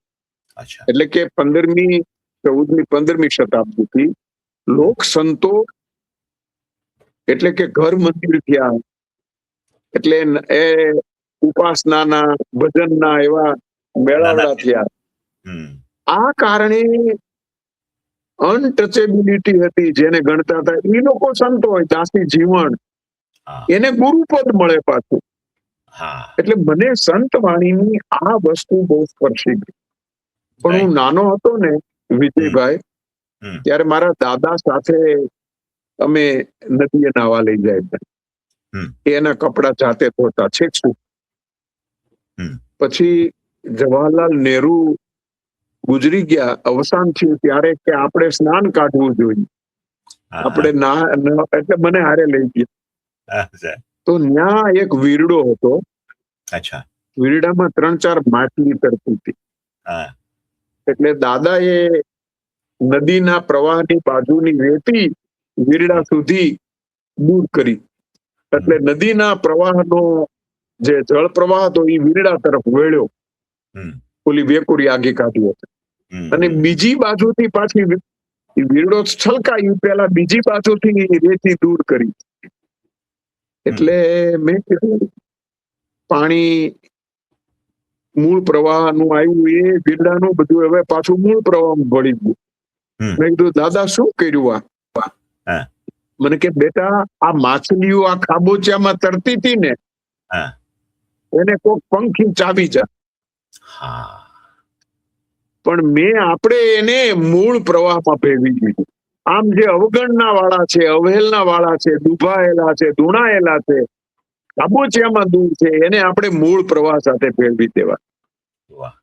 S2: અચ્છા.
S3: એટલે કે 15મી 15મી શતાબ્દીથી લોક સંતો એટલે કે ઘર મંદિર થયા. એટલે એ ઉપાસનાના, ભજનના એવા મેળાવડા થયા.
S2: હમ
S3: આ કારણે અનટચેબિલિટી હતી, જેને ગણતા હતા એ લોકો સંતો હોય. દાસી જીવણ,
S2: હા
S3: એને ગુરુપદ મળે પાછું.
S2: હા.
S3: એટલે મને સંત વાણીની આ વસ્તુ બહુ સ્પર્શી ગઈ. પણ હું નાનો હતો ને વિજયભાઈ,
S2: હમ
S3: ત્યારે મારા દાદા સાથે અમે નદીએ નાવા લઈ જાય.
S2: હમ
S3: એના કપડા જાતે ધોતા છેક સુધી.
S2: હમ
S3: પછી જવાહરલાલ નહેરુ ગુજરી ગયા, અવસાન થયું ત્યારે કે આપણે સ્નાન કાઢવું જોઈએ,
S2: હા
S3: આપણે એટલે મને હારે લઈ ગયા.
S2: અચ્છા
S3: તો ત્યાં એક વીરડો હતો.
S2: અચ્છા.
S3: વીરડામાં 3-4 માછલી તરતી હતી.
S2: હા
S3: એટલે દાદાએ નદીના પ્રવાહની બાજુની રેતી વીરડા સુધી દૂર કરી. એટલે નદીના પ્રવાહનો જે જળ પ્રવાહ હતો એ વીરડા તરફ વળ્યો.
S2: હમ
S3: ઓલી વેકુરી આગી કાઢી હતી.
S2: હમ
S3: અને બીજી બાજુથી પાછી વીરડો છલકાયું પેલા બીજી બાજુથી રેતી દૂર કરી. એટલે મેં કીધું પાણી મૂળ પ્રવાહનું આવ્યું, એ વીરડાનું બધું હવે પાછું મૂળ પ્રવાહમાં ભળી ગયું.
S2: હમ.
S3: મેં કીધું દાદા શું કર્યું આ?
S2: હા.
S3: મને કે બેટા, આ માછલીઓ આ ખાબોચિયામાં તરતી હતી ને,
S2: હા
S3: એને કોક પંખી ચાવી જા.
S2: હા.
S3: પણ મેં આપણે એને મૂળ પ્રવાહમાં ભેળવી દીધું. આમ જે અવગણના વાળા છે, અવહેલના વાળા છે, દુભાયેલા છે, દુણાયેલા છે, ખાબોચિયામાં દૂર છે, એને આપણે મૂળ પ્રવાહ સાથે ભેળવી દેવા.
S2: વાહ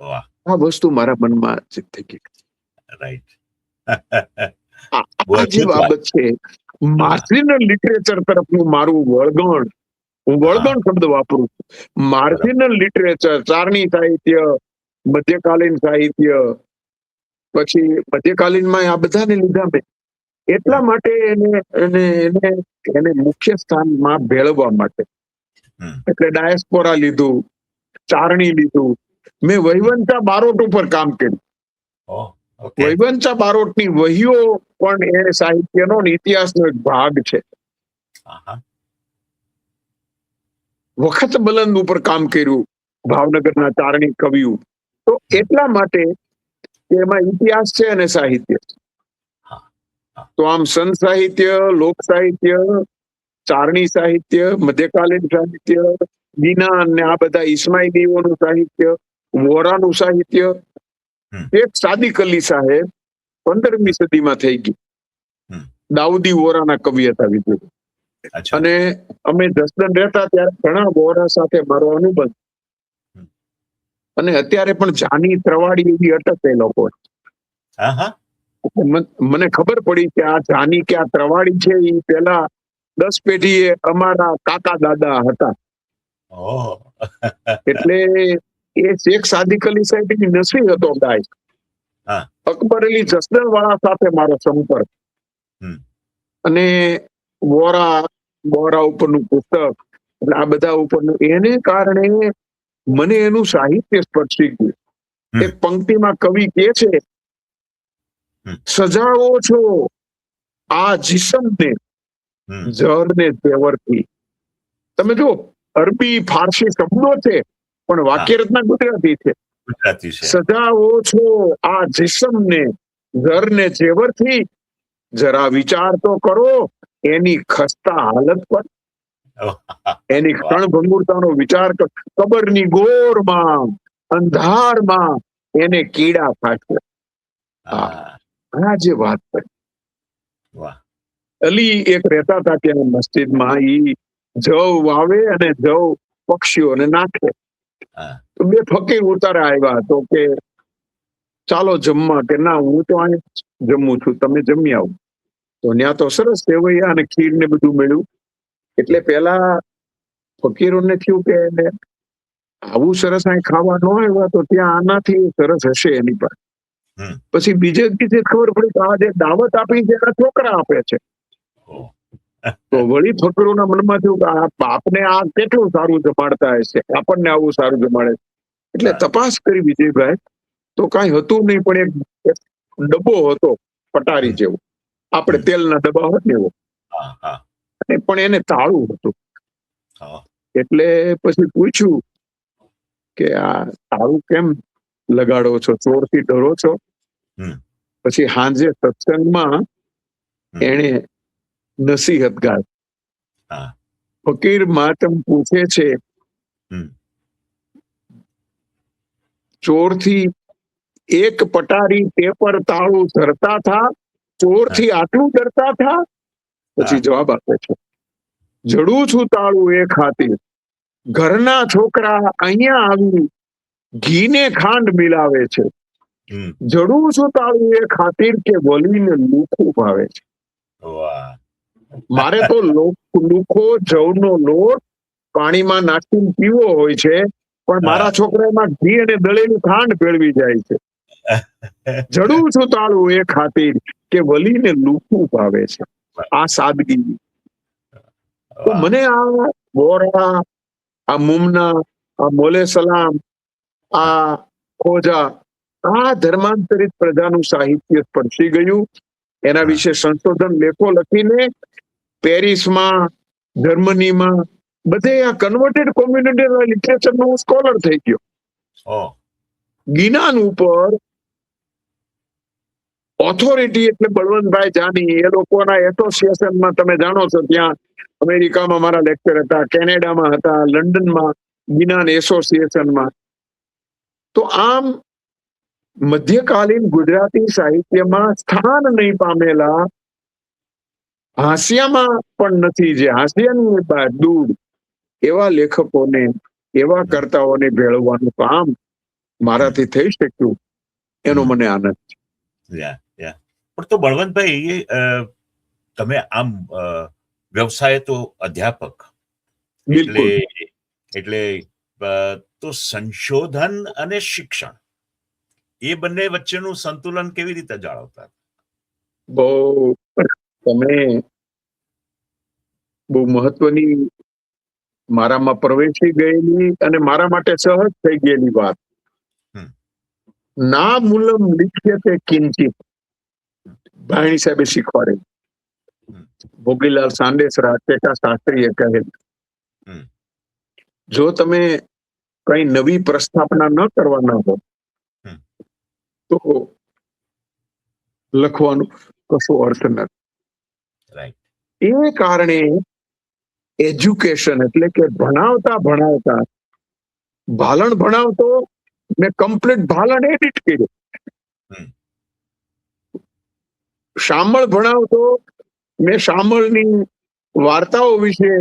S2: વાહ.
S3: આ વસ્તુ મારા મનમાં થઈ ગઈ.
S2: રાઈટ.
S3: આ જે બાબત છે, માર્જિનલ લિટરેચર તરફનું મારું વળગણ, હું વળગણ શબ્દ વાપરું છું. માર્જિનલ લિટરેચર, ચારણી સાહિત્ય, મધ્યકાલીન સાહિત્ય, પછી મધ્યકાલીનમાં આ બધાને લીધા મેં એટલા માટે એને મુખ્ય સ્થાનમાં ભેળવવા માટે. એટલે ડાયસ્પોરા લીધું, ચારણી લીધું, મેં વહીવંતા બારોટ ઉપર કામ કર્યું.
S2: ઓકે.
S3: વૈવંચા બારોટની વહીઓ પણ એ સાહિત્યનો અને ઇતિહાસનો એક ભાગ છે.
S2: આહા.
S3: વખત બલંદ ઉપર કામ કર્યું ભાવનગરના ચારણી કવિઓ. તો એટલા માટે કે એમાં ઇતિહાસ છે અને સાહિત્ય છે.
S2: હા, હા.
S3: તો આમ સંત સાહિત્ય, લોક સાહિત્ય, ચારણી સાહિત્ય, મધ્યકાલીન સાહિત્ય, બીના અને આ બધા ઇસ્માઇલીઓનું સાહિત્ય, વોરાનું સાહિત્ય.
S2: હમ.
S3: એક સાદિક અલી સાહેબ 15મી સદીમાં થઈ ગઈ.
S2: હમ.
S3: દાઉદી વોરાના કવિ હતા વિદ્યુત.
S2: અચ્છા.
S3: અને અમે જસદણ રહેતા ત્યારે ઘણા વોરા સાથે મારો અનુબંધ.
S2: હમ.
S3: અને અત્યારે પણ જાની ત્રવાડી એવી અટક એ લોકો.
S2: આહા.
S3: મને ખબર પડી કે આ જાની કે આ ત્રવાડી છે એ પેલા 10 પેઢીએ અમારા કાકા દાદા હતા.
S2: ઓહ.
S3: એટલે એ શેખ સાદિક અલી સાહેબ ની નસી હતો ગાય.
S2: હા.
S3: અકબર અલી જસદણ વાળા સાથે મારો સંપર્ક.
S2: હમ.
S3: અને બોરા ઉપરનું પુસ્તક, એટલે આ બધા ઉપરનું, એને કારણે મને એનું સાહિત્ય સ્પર્શી ગયું.
S2: હમ.
S3: એક પંક્તિમાં કવિ કહે છે,
S2: હમ.
S3: સજાવો છો આ જીસમને
S2: હમ.
S3: જરને તેવરથી. તમે જો અરબી ફારસી શબ્દો છે પણ વાક્ય રચના ગુજરાતી છે.
S2: ગુજરાતી છે.
S3: સજાવો છો આ જીસમને જરને જેવરથી, જરા વિચાર તો કરો એની ખસ્તા હાલત પર.
S2: ઓહ.
S3: એની
S2: વાહ.
S3: ક્ષણભંગુરતાનો વિચાર કરો. કબરની ગોરમાં અંધારમાં એને કીડા ફાટે.
S2: હા.
S3: આ જે વાત કરી.
S2: વાહ.
S3: અલી એક રહેતા હતા ત્યાં મસ્જિદમાં, ઈ જવ વાવે અને જવ પક્ષીઓને નાખે.
S2: હા.
S3: તો 2 ફકીર ઉતારા આવ્યા તો કે ચાલો જમવા. કે ના, હું તો અહીંયા જમું છું, તમે જમી આવો. તો ત્યાં તો સરસ સેવૈયા અને ખીર ને બધું મળ્યું. એટલે પેલા ફકીરોને થયું કે આવું સરસ અહીં ખાવા ન આવ્યા તો ત્યાં આનાથી સરસ હશે એની પર.
S2: હમ.
S3: પછી બીજે દિવસે ખબર પડી કે આ જે દાવત આપી છે એના છોકરા આપે છે.
S2: ઓહ.
S3: તો વળી ફકીરોના મનમાં થયું કે આ બાપને આ કેટલું સારું જમાડતા હશે, આપણને આવું સારું જમાડે. એટલે
S2: હા.
S3: તપાસ કરી વિજયભાઈ, તો કાંઈ હતું નહીં, પણ એક ડબ્બો હતો પટારી
S2: હમ.
S3: જેવો, આપણે
S2: હમ.
S3: તેલના ડબ્બા હોય ને એવો.
S2: હા. હા.
S3: પણ એને તાળું હતું.
S2: હા.
S3: એટલે પછી પૂછ્યું કે આ તાળું કેમ લગાડો છો, ચોરથી ડરો છો?
S2: હમ.
S3: પછી સાંજે સત્સંગમાં
S2: હમ.
S3: એને નસીહત ગાય.
S2: હા.
S3: ફકીર માતમ પૂછે છે,
S2: હમ.
S3: ચોરથી એક પટારી પેપર તાળું ધરતા થા, ચોરથી આટલું ડરતા થા? પછી
S2: હા.
S3: જવાબ આપે છે, જડું છું તાળું એ ખાतिर, ઘરના છોકરા અહીંયા આવી ઘીને ખાંડ મિલાવે છે.
S2: હમ.
S3: જડું છું તાળું એ ખાतिर કે વલીને લુખું ભાવે છે.
S2: વાહ.
S3: મારે તો લુખો જવનો લોટ પાણીમાં નાખીને પીવો હોય છે, પણ મારા છોકરામાં ઘી અને દળેલું ખાંડ ભેળવી જાય છે. જડું છું તાળું એ ખાतिर કે વલીને લુખું ભાવે છે. આ સાદગી. તો
S2: વાહ.
S3: મને આ બોરા, આ મુમના, આ મોલે સલામ, આ ખોજા, આ ધર્માંતરિત પ્રજાનું સાહિત્ય સ્પર્શી ગયું. એના વિશે સંશોધન લેખો લખીને પેરિસમાં, જર્મનીમાં, બધે આ કન્વર્ટેડ કોમ્યુનિટી લિટરેચરનો હું સ્કોલર થઈ ગયો.
S2: ઓહ.
S3: જ્ઞાન ઉપર ઓથોરિટી એટલે બળવંતભાઈ જાની, એ લોકોના એસોસિએશનમાં તમે જાણો છો, ત્યાં અમેરિકામાં મારા લેક્ચર હતા, કેનેડામાં હતા, લંડનમાં જ્ઞાન એસોસિએશનમાં. તો આમ મધ્યકાલીન ગુજરાતી સાહિત્યમાં સ્થાન નહીં પામેલા, હાસ્યામાં પણ નથી, જે હાસ્યની દૂર, એવા લેખકોને, એવા કર્તાઓને ભેળવવાનું કામ મારાથી થઈ શક્યું, એનો મને આનંદ છે.
S2: યા યા. પણ તો બળવંતભાઈ, તમે આમ વ્યવસાય તો અધ્યાપક, એટલે
S3: બિલકુલ.
S2: એટલે તો સંશોધન અને શિક્ષણ, એ બંને વચ્ચેનું સંતુલન કેવી રીતે જાળવતા?
S3: બહુ તમે બહુ મહત્વની, મારામાં પ્રવેશી ગયેલી અને મારા માટે સહજ થઈ ગયેલી વાત.
S2: હમ.
S3: ના મૂલમ લિખ્યતે કિંચિત ભાયણી સાહેબે શીખવાડે. ભોગીલાલ સાંડેસરા ટેકા શાસ્ત્રીએ કહે, જો તમે કઈ નવી પ્રસ્થાપના ન કરવાના હો તો લખવાનું કશો અર્થ નથી.
S2: રાઈટ.
S3: એ કારણે એજ્યુકેશન એટલે કે ભણાવતા ભાલણ ભણાવતો મેં કમ્પ્લીટ ભાલણ એડિટ કર્યું. શામળ ભણાવતો મેં શામળની વાર્તાઓ વિશે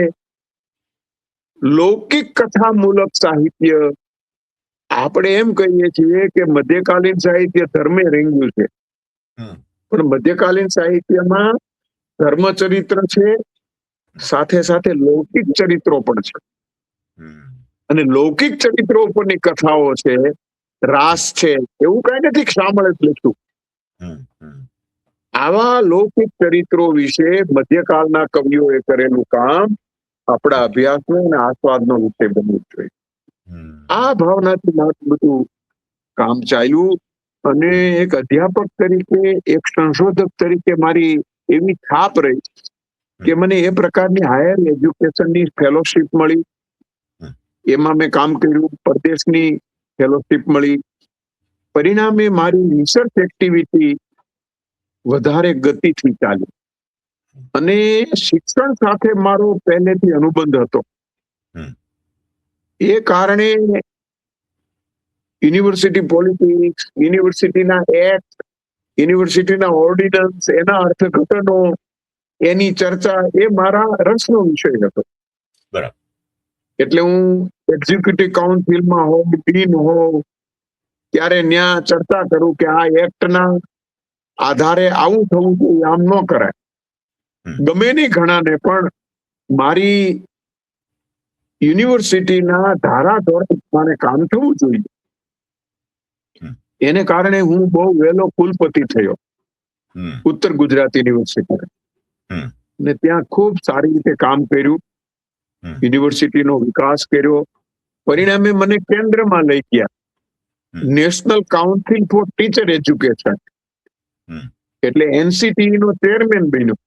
S3: લૌકિક કથામૂલક સાહિત્ય, આપણે એમ કહીએ છીએ કે મધ્યકાલીન સાહિત્ય ધર્મે રેંગ્યું છે, પણ મધ્યકાલીન સાહિત્યમાં ધર્મચરિત્ર છે, સાથે સાથે લૌકિક ચરિત્રો પણ છે. અને લૌકિક ચરિત્રો ઉપરની કથાઓ છે, રાસ છે, એવું કઈ નથી શામળ જ લખ્યું. આવા લૌકિક ચરિત્રો વિશે મધ્યકાળના કવિઓએ કરેલું કામ આપણા અભ્યાસનો અને આસ્વાદનો વિષય બનવું જોઈએ. આ ભાવનાથી મારું બધું કામ ચાલ્યું. અને એક અધ્યાપક તરીકે, એક સંશોધક તરીકે મારી એવી છાપ રહી કે મને એ પ્રકારની હાયર એજ્યુકેશનની ફેલોશિપ મળી. એમાં મેં કામ કર્યું. પરદેશની ફેલોશિપ મળી. પરિણામે મારી રિસર્ચ એક્ટિવિટી વધારે ગતિથી ચાલી. અને શિક્ષણ સાથે મારો પહેલેથી અનુબંધ હતો. એ કારણે યુનિવર્સિટી પોલિટિક્સ, યુનિવર્સિટીના એક્ટ, યુનિવર્સિટીના ઓર્ડિનન્સ, એના અર્થઘટનો, એની ચર્ચા એ મારા રસનો વિષય હતો.
S2: બરાબર.
S3: એટલે હું એક્ઝિક્યુટિવ કાઉન્સિલમાં હોઉં, ડીન હોઉં, ત્યારે ત્યાં ચર્ચા કરું કે આ એક્ટના આધારે આવું થવું જોઈએ, આમ ન કરાય. ગમે નહીં ઘણાને, પણ મારી યુનિવર્સિટીના ધારાધોરણ પ્રમાણે કામ થવું જોઈએ. એને કારણે હું બહુ વહેલો કુલપતિ થયો ઉત્તર ગુજરાત યુનિવર્સિટી. ને ત્યાં ખૂબ સારી રીતે કામ કર્યું, યુનિવર્સિટીનો વિકાસ કર્યો. પરિણામે મને કેન્દ્રમાં લઈ ગયા, national council four teacher education, એટલે એનસીટી નો ચેરમેન બન્યો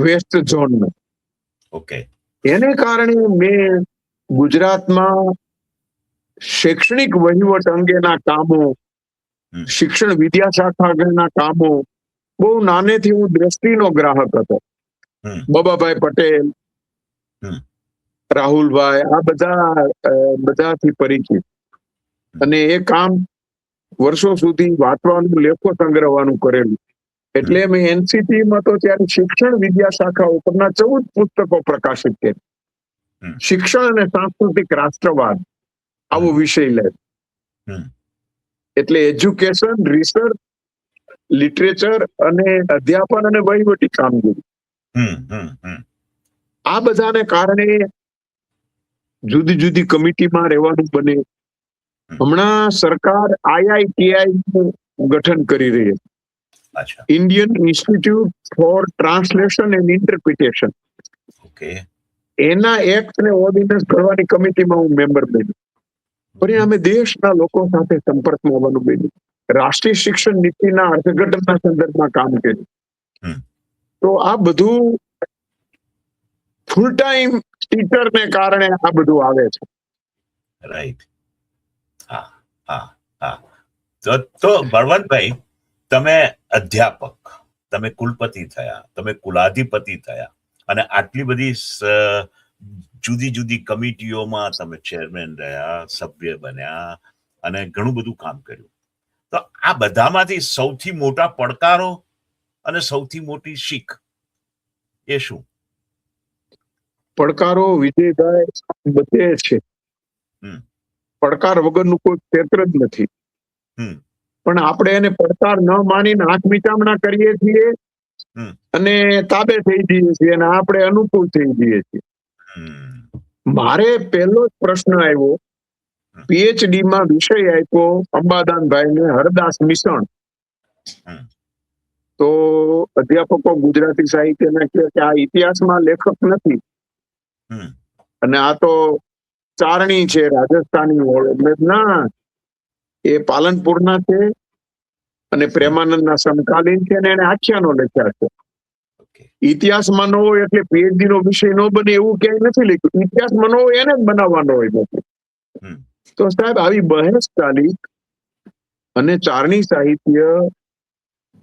S3: વેસ્ટ ઝોનનો.
S2: ઓકે.
S3: એને કારણે મેં ગુજરાતમાં શૈક્ષણિક વહીવટ અંગેના કામો, શિક્ષણ વિદ્યાશાખા અંગેના કામો, બહુ નાનેથી હું દ્રષ્ટિનો ગ્રાહક હતો. બાબાભાઈ પટેલ, રાહુલભાઈ, આ બધાથી પરિચિત. અને એ કામ વર્ષો સુધી વાંચવાનું, લેખો સંગ્રહવાનું કરેલું. એટલે મેં એનસીટીમાં તો ત્યારે શિક્ષણ વિદ્યાશાખા ઉપરના 14 પુસ્તકો પ્રકાશિત કર્યા. શિક્ષણ અને સાંસ્કૃતિક રાષ્ટ્રવાદ આવો વિષય લે. એટલે એજ્યુકેશન, રિસર્ચ, લિટરેચર અને અધ્યાપન અને વહીવટી કામગીરી, આ બધાને કારણે જુદી જુદી કમિટીમાં રહેવાનું બને. હમણાં સરકાર IITI નું ગઠન કરી રહી છે, Indian institute for translation and interpretation. એના એક્ટ ને ઓર્ડિનન્સ ઘડવાની કમિટીમાં હું મેમ્બર બન્યો. પરિણામે દેશના લોકો સાથે સંપર્કમાં આવવાનું બન્યું. રાષ્ટ્રીય શિક્ષણ નીતિના અર્થઘટનના સંદર્ભમાં કામ કર્યું. તો આ બધું ફૂલ ટાઈમ ટીચરને કારણે આ બધું આવે છે.
S2: રાઈટ. હા હા હા. તો બળવંતભાઈ, તમે અધ્યાપક, તમે કુલપતિ થયા, તમે કુલાધિપતિ થયા, અને આટલી બધી જુદી જુદી કમિટીઓમાં તમે ચેરમેન રહ્યા, સભ્ય બન્યા, અને ઘણું બધું કામ કર્યું. તો આ બધામાંથી સૌથી મોટા પડકારો અને સૌથી મોટી શીખ એ શું?
S3: પડકારો વિજયભાઈ બધે છે. પડકાર વગરનું કોઈ ક્ષેત્ર જ નથી. પણ આપણે એને પડકાર ન માનીને આંખ મીચામણા કરીએ છીએ અને તાબે થઈ જઈએ છીએ અને આપણે અનુકૂળ થઈ જઈએ છીએ. મારે પહેલો જ પ્રશ્ન આવ્યો, PhD માં વિષય આપ્યો અંબાદાનભાઈ ને હરદાસ મિસણ. તો અધ્યાપકો ગુજરાતી સાહિત્યના કહે કે આ ઇતિહાસમાં લેખક નથી અને આ તો ચારણી છે, રાજસ્થાની. ના, એ પાલનપુરના છે અને પ્રેમાનંદના સમકાલીન છે અને એને આખ્યાનો લખ્યા છે.
S2: ઓકે.
S3: ઇતિહાસમાં ન હોય એટલે પીએચડી નો વિષય ન બને એવું ક્યાંય નથી લખ્યું. ઇતિહાસમાં ન હોય એને જ બનાવવાનો હોય નથી.
S2: હમ.
S3: તો સાહેબ આવી બહેસ ચાલી અને ચારણી સાહિત્ય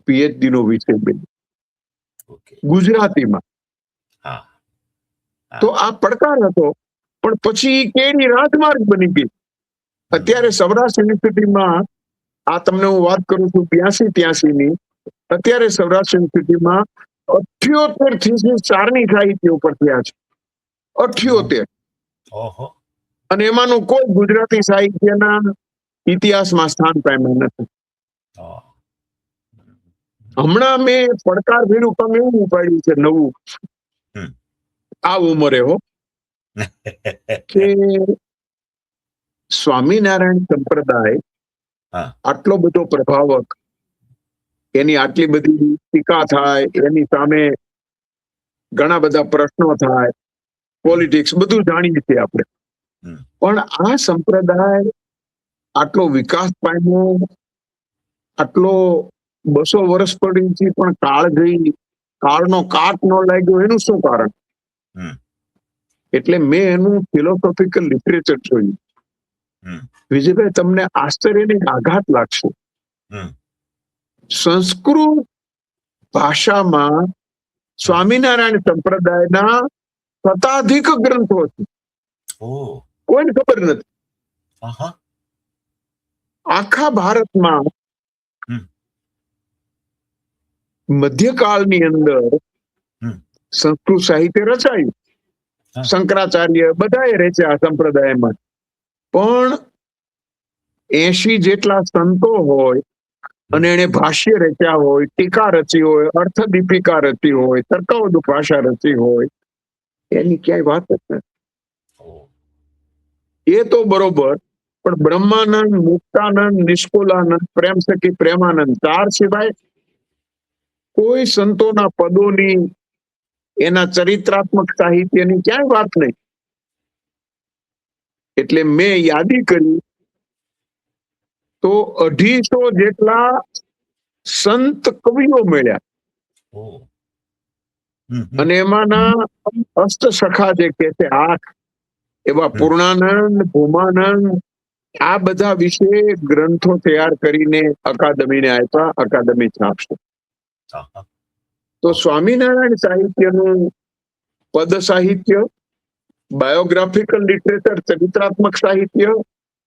S3: પીએચડી નો વિષય બન્યો
S2: ઓકે.
S3: ગુજરાતીમાં.
S2: હા.
S3: તો આ પડકાર હતો, પણ પછી કેની રાજમાર્ગ બની ગઈ. અત્યારે સૌરાષ્ટ્ર યુનિવર્સિટીમાં આ તમને હું વાત કરું છું 82-83 ની, અત્યારે સૌરાષ્ટ્ર યુનિવર્સિટીમાં 78 થીસીસ ચારણી સાહિત્ય ઉપર થયા છે. 78.
S2: ઓહો.
S3: અને એમાંનું કોઈ ગુજરાતી સાહિત્યના ઇતિહાસમાં સ્થાન પામ્યું નથી.
S2: ઓહ.
S3: હમણાં મેં પડકાર ભેરું કામ એવું ઉપાડ્યું છે નવું,
S2: હમ.
S3: આ ઉંમરે હો, કે સ્વામિનારાયણ સંપ્રદાય
S2: હા.
S3: આટલો બધો પ્રભાવક, એની આટલી બધી ટીકા થાય, એની સામે ઘણા બધા પ્રશ્નો થાય, પોલિટિક્સ બધું જાણીએ છીએ આપણે.
S2: હમ.
S3: પણ આ સંપ્રદાય આટલો વિકાસ પામ્યો, આટલો 200 વર્ષ પડીથી પણ કાળ ગઈ, કાળનો કાટ ન લાગ્યો, એનું શું કારણ?
S2: હમ.
S3: એટલે મેં એનું ફિલોસોફિકલ લિટરેચર જોયું.
S2: હમ.
S3: વિજયભાઈ, તમને આશ્ચર્યની આઘાત લાગશે.
S2: હમ.
S3: સંસ્કૃત ભાષામાં સ્વામિનારાયણ સંપ્રદાયના શતાધિક ગ્રંથો છે.
S2: ઓહ.
S3: કોઈને ખબર નથી.
S2: આહા.
S3: આખા ભારતમાં
S2: હમ.
S3: મધ્યકાળની અંદર
S2: હમ.
S3: સંસ્કૃત સાહિત્ય રચાયું.
S2: હા.
S3: શંકરાચાર્ય બધાએ રચ્યા આ સંપ્રદાયમાં. પણ 80 જેટલા સંતો હોય અને એને ભાષ્ય રચ્યા હોય, ટીકા રચી હોય, અર્થદીપિકા રચી હોય, તર્કવદ ભાષા રચી હોય, એની ક્યાંય વાત જ નથી.
S2: ઓહ.
S3: એ તો બરોબર, પણ બ્રહ્માનંદ, મુક્તાનંદ, નિષ્કુલાનંદ, પ્રેમ સખી પ્રેમાનંદ, 4 સિવાય કોઈ સંતોના પદોની, એના ચરિત્રાત્મક સાહિત્યની ક્યાંય વાત નહીં. એટલે મેં યાદી કરી તો 250 જેટલા સંત કવિઓ મળ્યા.
S2: ઓહ. હમ. હમ.
S3: અને એમાંના અષ્ટ સખા જે કે છે 8, એવા પૂર્ણાનંદ, ભૂમાનંદ, આ બધા વિશે ગ્રંથો તૈયાર કરીને અકાદમીને આપ્યા, અકાદમી છાપશે.
S2: આહા.
S3: તો સ્વામિનારાયણ સાહિત્યનું પદ સાહિત્ય, બાયોગ્રાફિકલ લિટરેચર, ચરિત્રાત્મક સાહિત્ય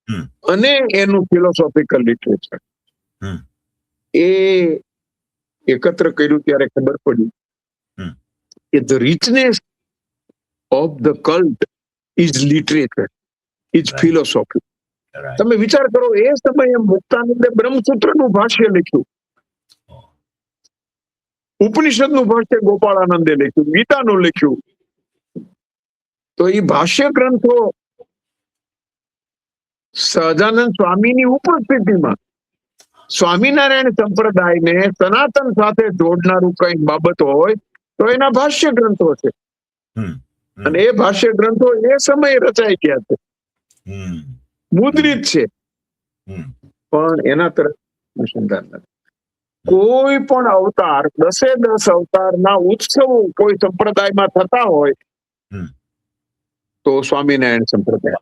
S2: હમ.
S3: અને એનું ફિલોસોફિકલ લિટરેચર
S2: હમ.
S3: એ એકત્ર કર્યું ત્યારે ખબર પડી
S2: હમ.
S3: કે the richness of the cult is literature, is
S2: Right.
S3: Philosophy.
S2: Right.
S3: તમે વિચાર કરો, એ સમયે મુક્તાનંદે બ્રહ્મસૂત્રનું ભાષ્ય લખ્યું,
S2: ઓહ.
S3: ઉપનિષદનું ભાષ્ય ગોપાળાનંદે લખ્યું, ગીતાનું લખ્યું. તો એ ભાષ્ય ગ્રંથો સહજાનંદ સ્વામીની ઉપસ્થિતિમાં સ્વામિનારાયણ સંપ્રદાયને સનાતન સાથે જોડનારું કઈ બાબત હોય તો એના ભાષ્ય ગ્રંથો છે.
S2: હમ. હમ.
S3: અને એ ભાષ્ય ગ્રંથો એ સમયે રચાઈ ગયા છે,
S2: હમ.
S3: મુદ્રિત છે,
S2: હમ.
S3: પણ એના તરફ અનુસંધાન નથી. કોઈ પણ અવતાર, 10 અવતારના ઉત્સવો કોઈ સંપ્રદાયમાં થતા હોય
S2: હમ.
S3: તો સ્વામિનારાયણ સંપ્રદાય.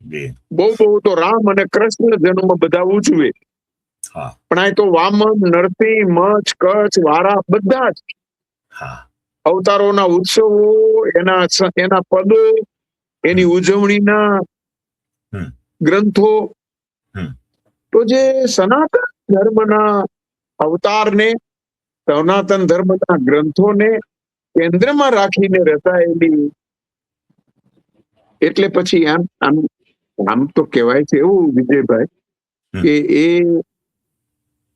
S2: બે.
S3: બહુ તો રામ અને કૃષ્ણ જન્મ બધા ઉજવે,
S2: હા.
S3: પણ આ તો વામન, નરસિંહ, મચ્છ, કચ્છ, વારા બધા જ
S2: હા.
S3: અવતારોના ઉત્સવો, એના પદો, એની ઉજવણીના
S2: હમ.
S3: ગ્રંથો.
S2: હમ.
S3: તો જે સનાતન ધર્મના અવતારને, સનાતન ધર્મના ગ્રંથોને કેન્દ્રમાં રાખીને રચાયેલી, એટલે પછી આમ તો કહેવાય છે એવું વિજયભાઈ કે એ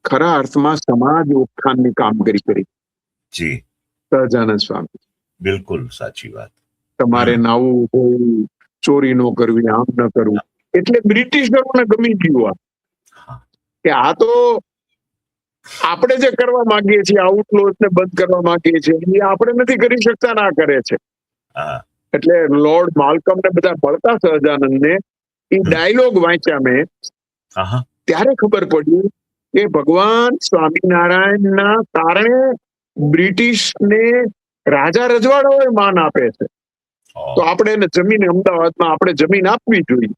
S3: ખરા અર્થમાં સમાજ ઉત્થાનની કામગીરી કરી
S2: જી.
S3: સહજાનંદ સ્વામી.
S2: બિલકુલ સાચી વાત.
S3: તમારે નાવું ધોવું, ચોરી ન કરવી, આમ ન કરવું. એટલે બ્રિટિશરોને ગમી ગયું આ,
S2: હા.
S3: કે આ તો આપણે જે કરવા માંગીએ છીએ, આઉટલોસ ને બંધ કરવા માંગીએ છીએ, એ આપણે નથી કરી શકતા, ના કરે છે.
S2: હા.
S3: એટલે લોર્ડ માલ્કમ ને બધા મળતા સહજાનંદ ને, એ ડાયલોગ વાંચ્યા મેં.
S2: આહા.
S3: ત્યારે ખબર પડી કે ભગવાન સ્વામિનારાયણના કારણે બ્રિટિશને રાજા રજવાડાઓએ માન આપે છે. તો આપણે એને જમીન અમદાવાદમાં આપણે જમીન આપવી જોઈએ.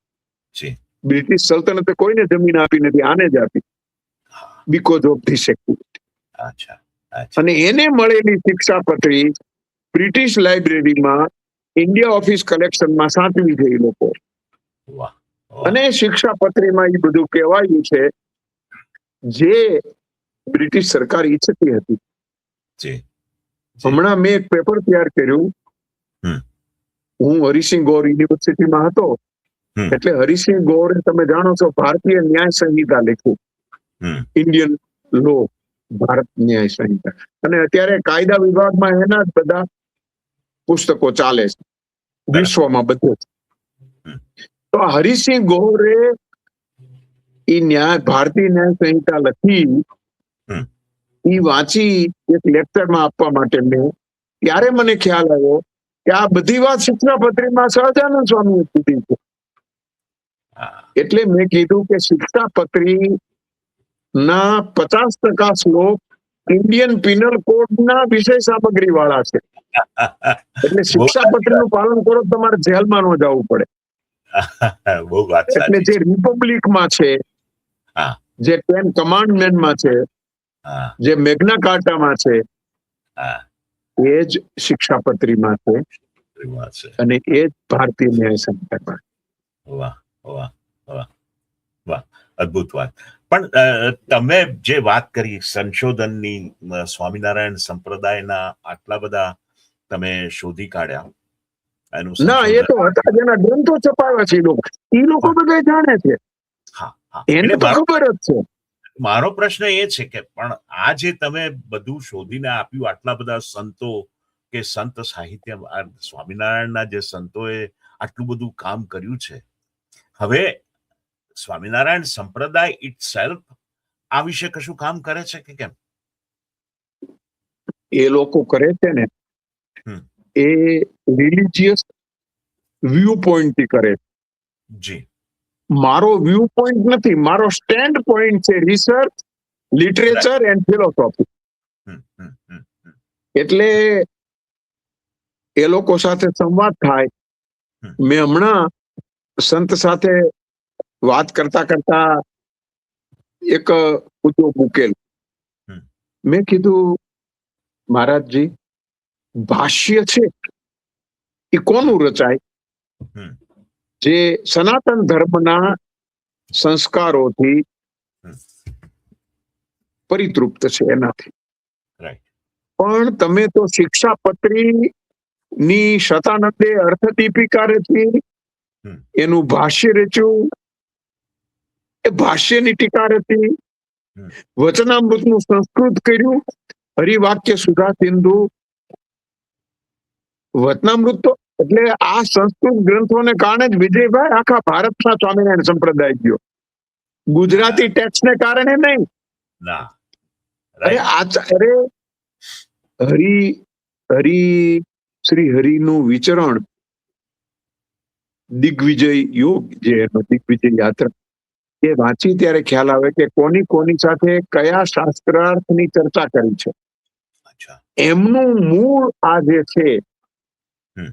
S2: જી.
S3: બ્રિટિશ સલ્તનતે કોઈને જમીન આપી નથી, આને જ આપી, બીકોઝ ઓફ ધી સેક્યુરિટી.
S2: અચ્છા અચ્છા.
S3: અને એને મળેલી શિક્ષાપત્રી બ્રિટિશ લાઇબ્રેરીમાં ઇન્ડિયા ઓફિસ કલેક્શનમાં સાચવી છે એ લોકો.
S2: વાહ.
S3: અને શિક્ષાપત્રીમાં એ બધું કહેવાયું છે જે બ્રિટિશ સરકાર ઈચ્છતી હતી.
S2: જી.
S3: હમણાં મેં એક પેપર તૈયાર કર્યું.
S2: હમ.
S3: હું હરિસિંહ ગૌર યુનિવર્સિટીમાં હતો.
S2: હમ.
S3: એટલે હરિસિંહ ગૌરે તમે જાણો છો ભારતીય ન્યાય સંહિતા લખ્યું,
S2: હમ.
S3: ઇન્ડિયન લો, ભારત ન્યાય સંહિતા. અને અત્યારે કાયદા વિભાગમાં એના જ બધા પુસ્તકો ચાલે છે વિશ્વમાં બધે જ.
S2: હમ.
S3: તો આ હરિસિંહ ગૌરે એ ભારતીય ન્યાય સંહિતા લખી,
S2: હમ.
S3: એ વાંચી એક લેક્ચરમાં આપવા માટે મેં, ત્યારે મને ખ્યાલ આવ્યો કે આ બધી વાત શિક્ષાપત્રીમાં સહજાનંદ સ્વામીએ કીધી છે.
S2: હા.
S3: એટલે મેં કીધું કે શિક્ષાપત્રી ના 50% શ્લોક ઇન્ડિયન પિનલ કોડના વિષય સામગ્રી વાળા છે. એટલે
S2: બહુ
S3: શિક્ષાપત્રીનું પાલન કરો તો તમારે જેલમાં ન જવું પડે.
S2: બહુ વાત
S3: એટલે
S2: સાચી
S3: જે
S2: છે.
S3: રિપબ્લિકમાં છે,
S2: હા.
S3: જે 10 કમાન્ડમેન્ટમાં છે,
S2: હા.
S3: જે મેગ્ના કાર્ટામાં છે,
S2: હા.
S3: એ જ શિક્ષાપત્રીમાં છે
S2: એ વાત છે.
S3: અને એ જ ભારતીય ન્યાય સંહિતામાં.
S2: વાહ વાહ વાહ વાહ, અદ્ભુત વાત. પણ તમે જે વાત કરી સંશોધનની, સ્વામિનારાયણ સંપ્રદાયના આટલા બધા તમે શોધી કાઢ્યા, એનું
S3: ના, એ
S2: સંશોધન.
S3: તો હતા જેના ગ્રંથો છપાવ્યા છે એ લોકો બધા જાણે છે,
S2: હા હા.
S3: એને
S2: એટલે
S3: તો ખબર જ છે.
S2: મારો પ્રશ્ન એ છે કે પણ આ જે તમે બધું શોધીને આપ્યું, આટલા બધા સંતો કે સંત સાહિત્ય, સ્વામિનારાયણના જે સંતોએ આટલું બધું કામ કર્યું છે, હવે સ્વામિનારાયણ સંપ્રદાય ઇટસેલ્ફ આ વિશે કશું કામ કરે છે કે કેમ?
S3: એ લોકો કરે છે ને
S2: હમ.
S3: એ રિલિજિયસ વ્યૂ પોઈન્ટ થી કરે.
S2: જી.
S3: મારો વ્યૂ પોઈન્ટ નથી, મારો સ્ટેન્ડ પોઈન્ટ છે રિસર્ચ, લિટરેચર એન્ડ ફિલોસોફી.
S2: હમ. હમ. હમ. હમ.
S3: એટલે એ લોકો સાથે સંવાદ થાય.
S2: હમ.
S3: મેં હમણાં સંત સાથે વાત કરતા કરતા એક મુદ્દો મૂકેલ.
S2: હમ.
S3: મેં કીધું, મહારાજજી, ભાષ્ય છે એ કોનું રચાય?
S2: હમ.
S3: જે સનાતન ધર્મના સંસ્કારોથી
S2: હમ.
S3: પરિતૃપ્ત છે એનાથી.
S2: રાઈટ.
S3: પણ તમે તો શિક્ષાપત્રી ની શતાનંદે અર્થદીપિકા રચી,
S2: હમ.
S3: એનું ભાષ્ય રચ્યું, એ ભાષ્યની ટીકા રચી,
S2: હમ.
S3: વચનામૃતનું સંસ્કૃત કર્યું, હરિવાક્ય સુધા સિંધુ, વચનામૃત. તો એટલે આ સંસ્કૃત ગ્રંથોને કારણે જ વિજયભાઈ આખા ભારતના સ્વામિનારાયણ સંપ્રદાય ગયો. ગુજરાતી ટેક્સને કારણે નહીં.
S2: ના.
S3: અરે અરે હરિ શ્રી હરિનું વિચરણ, દિગ્વિજય યોગ, જે એનો દિગ્વિજય યાત્રા, એ વાંચી ત્યારે ખ્યાલ આવે કે કોની સાથે કયા શાસ્ત્રાર્થની ચર્ચા કરી છે.
S2: અચ્છા.
S3: એમનું મૂળ આ જે છે
S2: હમ.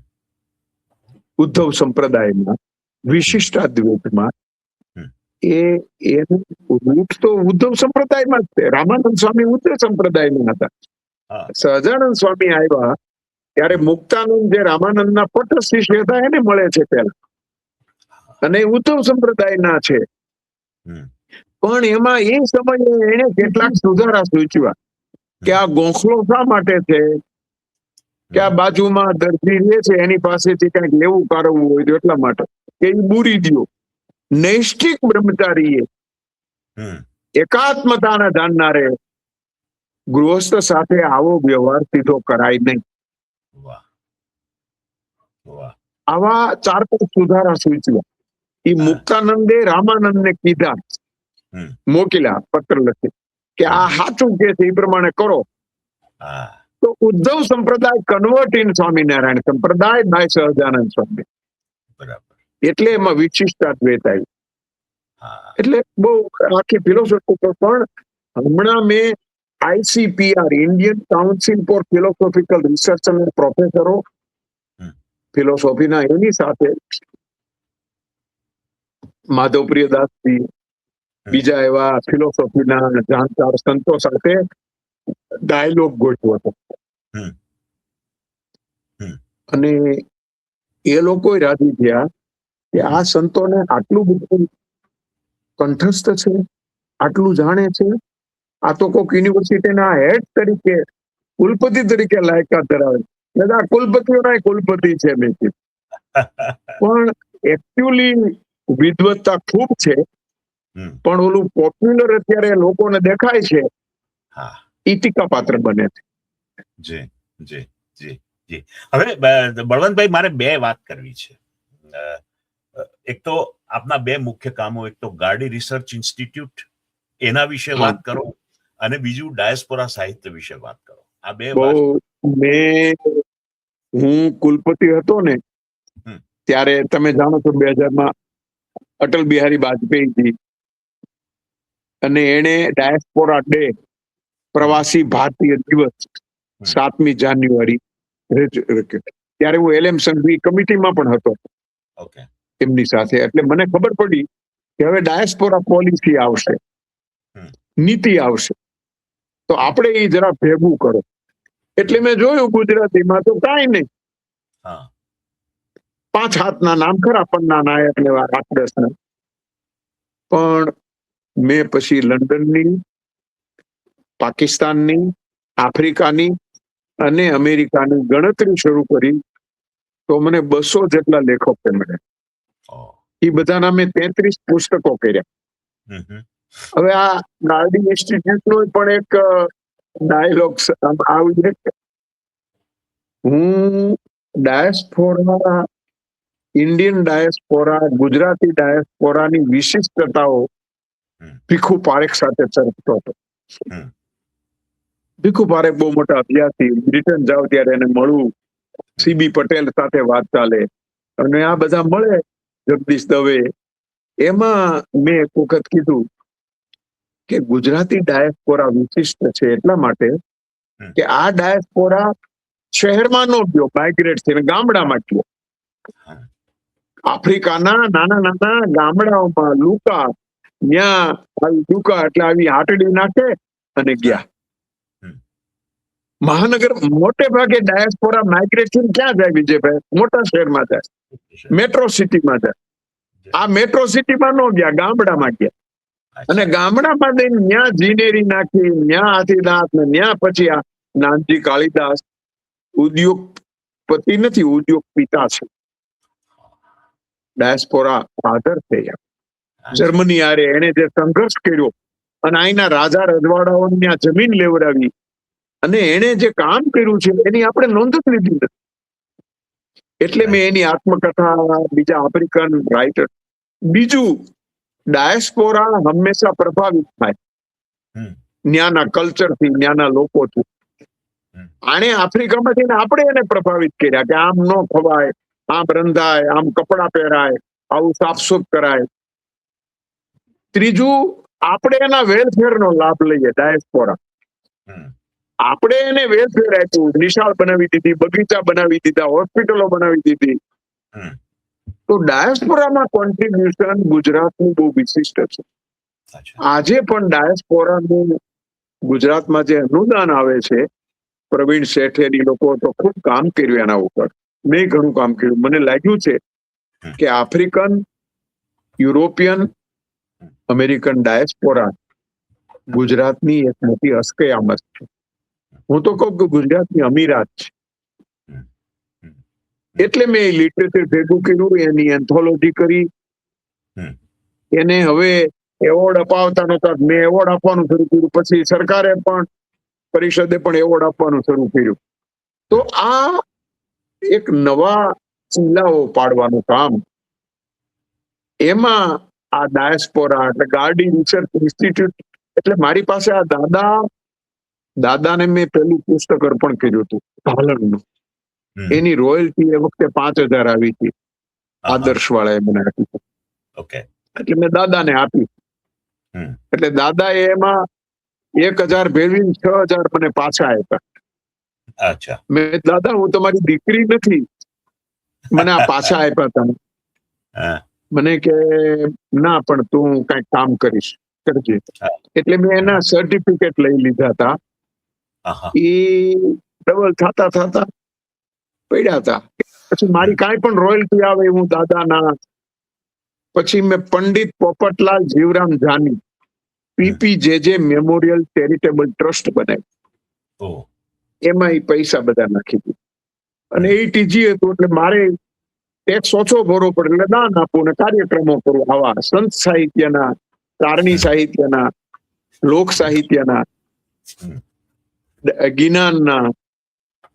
S3: ઉદ્ધવ સંપ્રદાયમાં, વિશિષ્ટાદ્વૈતમાં,
S2: હમ.
S3: એનું રૂટ તો ઉદ્ધવ સંપ્રદાયમાં જ છે. રામાનંદ સ્વામી ઉદ્ધવ સંપ્રદાયમાં હતા.
S2: હા.
S3: સહજાનંદ સ્વામી આવ્યા ત્યારે મુક્તાનંદ જે રામાનંદના પટ્ટ શિષ્ય હતા એને મળે છે પેલા, અને ઉદ્ધવ સંપ્રદાયના છે.
S2: હમ.
S3: પણ એમાં એ સમયે એને કેટલાક સુધારા સૂચવ્યા કે આ ગોખલો શા માટે છે, કે આ બાજુમાં દરજી રહે છે એની પાસેથી કંઈક લેવું કાઢવું હોય તો એટલા માટે કે એ બુરી દ્યો. નૈષ્ઠિક બ્રહ્મચારીએ,
S2: હમ.
S3: એકાત્મતાને જાણનારે ગૃહસ્થ સાથે આવો વ્યવહાર સીધો કરાય નહીં.
S2: વાહ વાહ.
S3: આવા 4-5 સુધારા સૂચવ્યા. એ મુક્તાનંદે રામાનંદને કીધા,
S2: હમ.
S3: મોકલ્યા પત્ર લખી કે આ સાચું કે છે એ પ્રમાણે કરો.
S2: હા.
S3: તો ઉદ્ધવ સંપ્રદાય કન્વર્ટ ઇન સ્વામિનારાયણ સંપ્રદાય બાય સહજાનંદ સ્વામી.
S2: બરાબર.
S3: એટલે એમાં વિશિષ્ટાદ્વૈત આવી.
S2: હા
S3: એટલે બહુ આખી ફિલોસોફી પણ હમણાં મેં ICPR Indian council four philosophical research અને પ્રોફેસરો
S2: હમ.
S3: ફિલોસોફીના એની સાથે માધવપ્રિય દાસજી બીજા એવા ફિલોસોફીના જાણકાર સંતો સાથે ડાયલોગ ગોઠવ્યો હતો.
S2: હમ. હમ.
S3: અને એ લોકો રાજી થયા કે આ સંતોને આટલું બધું કંઠસ્થ છે, આટલું જાણે છે, આ તો કોઈક યુનિવર્સિટીના હેડ તરીકે કુલપતિ તરીકે લાયકાત ધરાવે છે. આ કુલપતિઓના કુલપતિ છે મેં કીધું. પણ એકચ્યુઅલી વિદ્વત્તા ખૂબ છે,
S2: હમ.
S3: પણ ઓલું પોપ્યુલર અત્યારે લોકોને દેખાય છે
S2: હા
S3: ઈ ટીકા પાત્ર બને છે.
S2: જી જી જી જી. હવે બળવંતભાઈ મારે બે વાત કરવી છે. એક તો આપના બે મુખ્ય કામો, એક તો ગાડી રિસર્ચ ઇન્સ્ટિટ્યૂટ એના વિશે વાત કરો, અને બીજું ડાયસ્પોરા સાહિત્ય વિશે વાત કરો. આ બે
S3: બહુ હું કુલપતિ હતો ને
S2: હમ.
S3: ત્યારે તમે જાણો છો 2000 અટલ બિહારી વાજપેયીજી અને એને ડાયસ્પોરા ડે પ્રવાસી ભારતીય દિવસ 7મી જાન્યુઆરી ત્યારે હું LM સંઘવી કમિટીમાં પણ હતો
S2: ઓકે
S3: એમની સાથે. એટલે મને ખબર પડી કે હવે ડાયસ્પોરા પોલિસી આવશે, નીતિ આવશે, તો આપણે એ જરા ભેગું કરો. એટલે મેં જોયું ગુજરાતીમાં તો કાંઈ નહીં,
S2: હા
S3: 5 હાથના નામ ખરા, પન્ના નાયક ને 8-10 ના. પણ મેં પછી લંડનની, પાકિસ્તાનની, આફ્રિકાની અને અમેરિકાની ગણતરી શરૂ કરી તો મને 200 જેટલા લેખકો મળ્યા. એ બધાના મેં 33 પુસ્તકો કર્યા. હવે આ ગાર્ડી ઇન્સ્ટિટ્યૂટ નો પણ એક ડાયલોગ આવી છે. હું ડાયસ્પોરા, ઇન્ડિયન ડાયસ્પોરા, ગુજરાતી ડાયસ્પોરાની વિશિષ્ટતાઓ ભીખુ પારેખ સાથે ચર્ચતો હતો. ભીખુ પારેખ બહુ મોટા અભ્યાસી, બ્રિટન જાવ ત્યારે એને મળવું, CB પટેલ સાથે વાત ચાલે, અને આ બધા મળે, જગદીશ દવે. એમાં મેં એક વખત કીધું કે ગુજરાતી ડાયસ્પોરા વિશિષ્ટ છે એટલા માટે કે આ ડાયસ્પોરા શહેરમાં નો ગયો, માઇગ્રેટ થઈને ગામડામાં ગયો. આફ્રિકાના નાના નાના ગામડાઓમાં લુકા, ત્યાં લુકા એટલે આવી હાટડી નાખે અને ગયા. મહાનગર મોટે ભાગે ડાયસ્પોરા માઇગ્રેટ થઈને ક્યાં જાય વિજયભાઈ? મોટા શહેરમાં જાય, મેટ્રો સિટીમાં જાય. આ મેટ્રો સિટીમાં નો ગયા, ગામડામાં ગયા. અને ગામડામાં જઈને ન્યા જીનેરી નાખી, ન્યા હાથીદાસ ને ન્યા પછી આ નાનજી કાળીદાસ ઉદ્યોગપતિ નથી, ઉદ્યોગ પિતા છે. ડાયસ્પોરા ફાધર છે. જર્મની આરે એને જે સંઘર્ષ કર્યો અને અહીંના રાજા રજવાડાઓને ત્યાં જમીન લેવડાવી અને એને જે કામ કર્યું છે એની આપણે નોંધ જ લીધી નથી. એટલે મેં એની આત્મકથા, બીજા આફ્રિકન રાઇટર. બીજું, ડાયસ્પોરા હંમેશા પ્રભાવિત થાય ન્યાના કલ્ચરથી, ન્યાના લોકોથી. આને આફ્રિકામાંથી આપણે એને પ્રભાવિત કર્યા કે આમ ન ખવાય, આમ રંધાય, આમ કપડા પહેરાય, આવું સાફસૂફ કરાય. ત્રીજું, આપણે એના વેલફેરનો લાભ લઈએ. ડાયસ્પોરા આપણે એને વેલફેર આપ્યું, નિશાળ બનાવી દીધી, બગીચા બનાવી દીધા, હોસ્પિટલો બનાવી દીધી. તો ડાયસ્પોરામાં કોન્ટ્રીબ્યુશન ગુજરાતનું બહુ વિશિષ્ટ છે. આજે પણ ડાયસ્પોરાનું ગુજરાતમાં જે અનુદાન આવે છે, પ્રવીણ શેઠેની લોકો તો ખૂબ કામ કર્યું એના ઉપર. મેં ઘણું કામ કર્યું. મને લાગ્યું છે કે આફ્રિકન, યુરોપિયન, અમેરિકન ડાયસ્પોરા ગુજરાતની એક મોટી અસ્કયામત છે. હું તો કહું કે ગુજરાતની અમીરાત છે. એટલે મેં લિટરેચર ભેગું કર્યું, એની એન્થોલોજી કરી, એને હવે એવોર્ડ અપાવતા નહોતા, મેં એવોર્ડ આપવાનું શરૂ કર્યું. પછી સરકારે પણ, પરિષદે પણ એવોર્ડ આપવાનું શરૂ કર્યું. તો આ એક નવા ચીલાઓ પાડવાનું કામ, એમાં આ ડાયસ્પોરા એટલે ગાર્ડી રિસર્ચ ઇન્સ્ટિટ્યૂટ. એટલે મારી પાસે આ દાદાને મેં પેલું પુસ્તક અર્પણ કર્યું હતું ભાલણનું. એની રોયલ્ટી એ વખતે 5,000 આવી હતી. આદર્શ વાળાએ મને આપી.
S2: ઓકે.
S3: એટલે મેં દાદાને આપી.
S2: હમ.
S3: એટલે દાદાએ એમાં 1000 ભેળવીને 6000 મને પાછા આપ્યા.
S2: અચ્છા.
S3: મેં દાદા હું તમારી દીકરી નથી, મને આ પાછા આપ્યા તમે.
S2: હા.
S3: મને કે ના પણ તું કઈક કામ કરીશ, કરજે.
S2: હા.
S3: એટલે મેં એના સર્ટિફિકેટ લઈ લીધા હતા.
S2: આહા.
S3: એ ડબલ થતા થતા પડ્યા હતા. પછી મારી કાંઈ પણ રોયલ્ટી આવે હું દાદાના. પછી મેં Pandit Popatlal Jivram Jani PPJJ memorial charitable trust બનાવી.
S2: ઓહ.
S3: એમાં એ પૈસા બધા નાખી દીધા. અને એ TG હતું એટલે મારે ટેક્સ ઓછો ભરવો પડે એટલે દાન આપવું ને કાર્યક્રમો કરવું. આવા સંત સાહિત્યના, તારણી સાહિત્યના, લોક સાહિત્યના,
S2: હમ.
S3: જ્ઞાનના,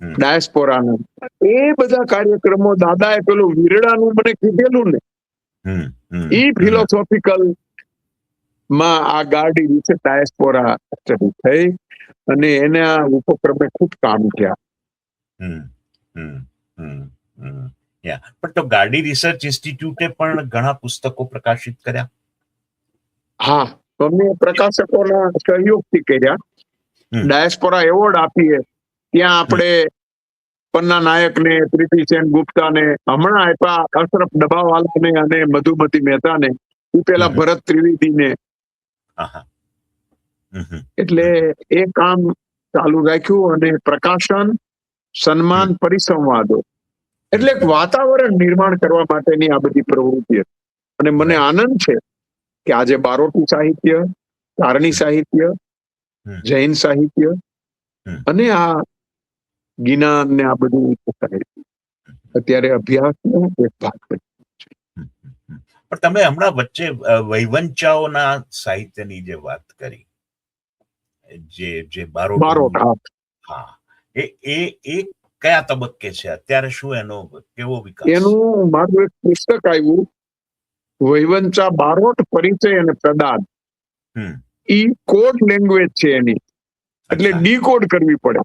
S2: હમ.
S3: ડાયસ્પોરાના, એ બધા કાર્યક્રમો દાદાએ પેલું વીરડાનું મને કીધેલું ને,
S2: હમ. હમ.
S3: એ ફિલોસોફિકલ માં આ ગાડી વિશે ડાયસ્પોરા સ્ટડી થઈ અને એના ઉપક્રમે ખૂબ કામ થયા.
S2: હમ. હમ. હમ. હમ. યા. પણ તો ગાડી રિસર્ચ ઇન્સ્ટિટ્યૂટે પણ ઘણા પુસ્તકો પ્રકાશિત કર્યા.
S3: હા, અમે પ્રકાશકોના સહયોગથી કર્યા.
S2: હમ.
S3: ડાયસ્પોરા એવોર્ડ આપીએ ત્યાં આપણે પન્ના નાયકને, પ્રીતિ સેન ગુપ્તાને, હમણાં આપ્યા અશરફ ડબ્બાવાલાને અને મધુમતી મહેતાને, એ પેલા ભરત ત્રિવેદીને.
S2: આહા. હમ. હમ.
S3: એટલે એ કામ ચાલુ રાખ્યું અને પ્રકાશન, સન્માન, પરિસંવાદો એટલે એક વાતાવરણ નિર્માણ કરવા માટેની આ બધી પ્રવૃત્તિ હતી. અને મને આનંદ છે કે આજે બારોટી સાહિત્ય, તારણી સાહિત્ય, જૈન સાહિત્ય અને આ જ્ઞાન ને આ બધું અત્યારે અભ્યાસનો એક ભાગ બન્યો.
S2: પણ તમે હમણાં વચ્ચે વૈવંચાઓના સાહિત્યની જે વાત કરી, જે
S3: બારોટ,
S2: બારોટ,
S3: હા.
S2: હા, એ એ એ કયા તબક્કે છે અત્યારે? શું એનો કેવો વિકાસ?
S3: એનું મારું એક પુસ્તક આવ્યું, વૈવંચા બારોટ પરિચય અને પ્રદાન. ઈ કોડ લેંગ્વેજ છે એની, એટલે ડીકોડ કરવી પડે.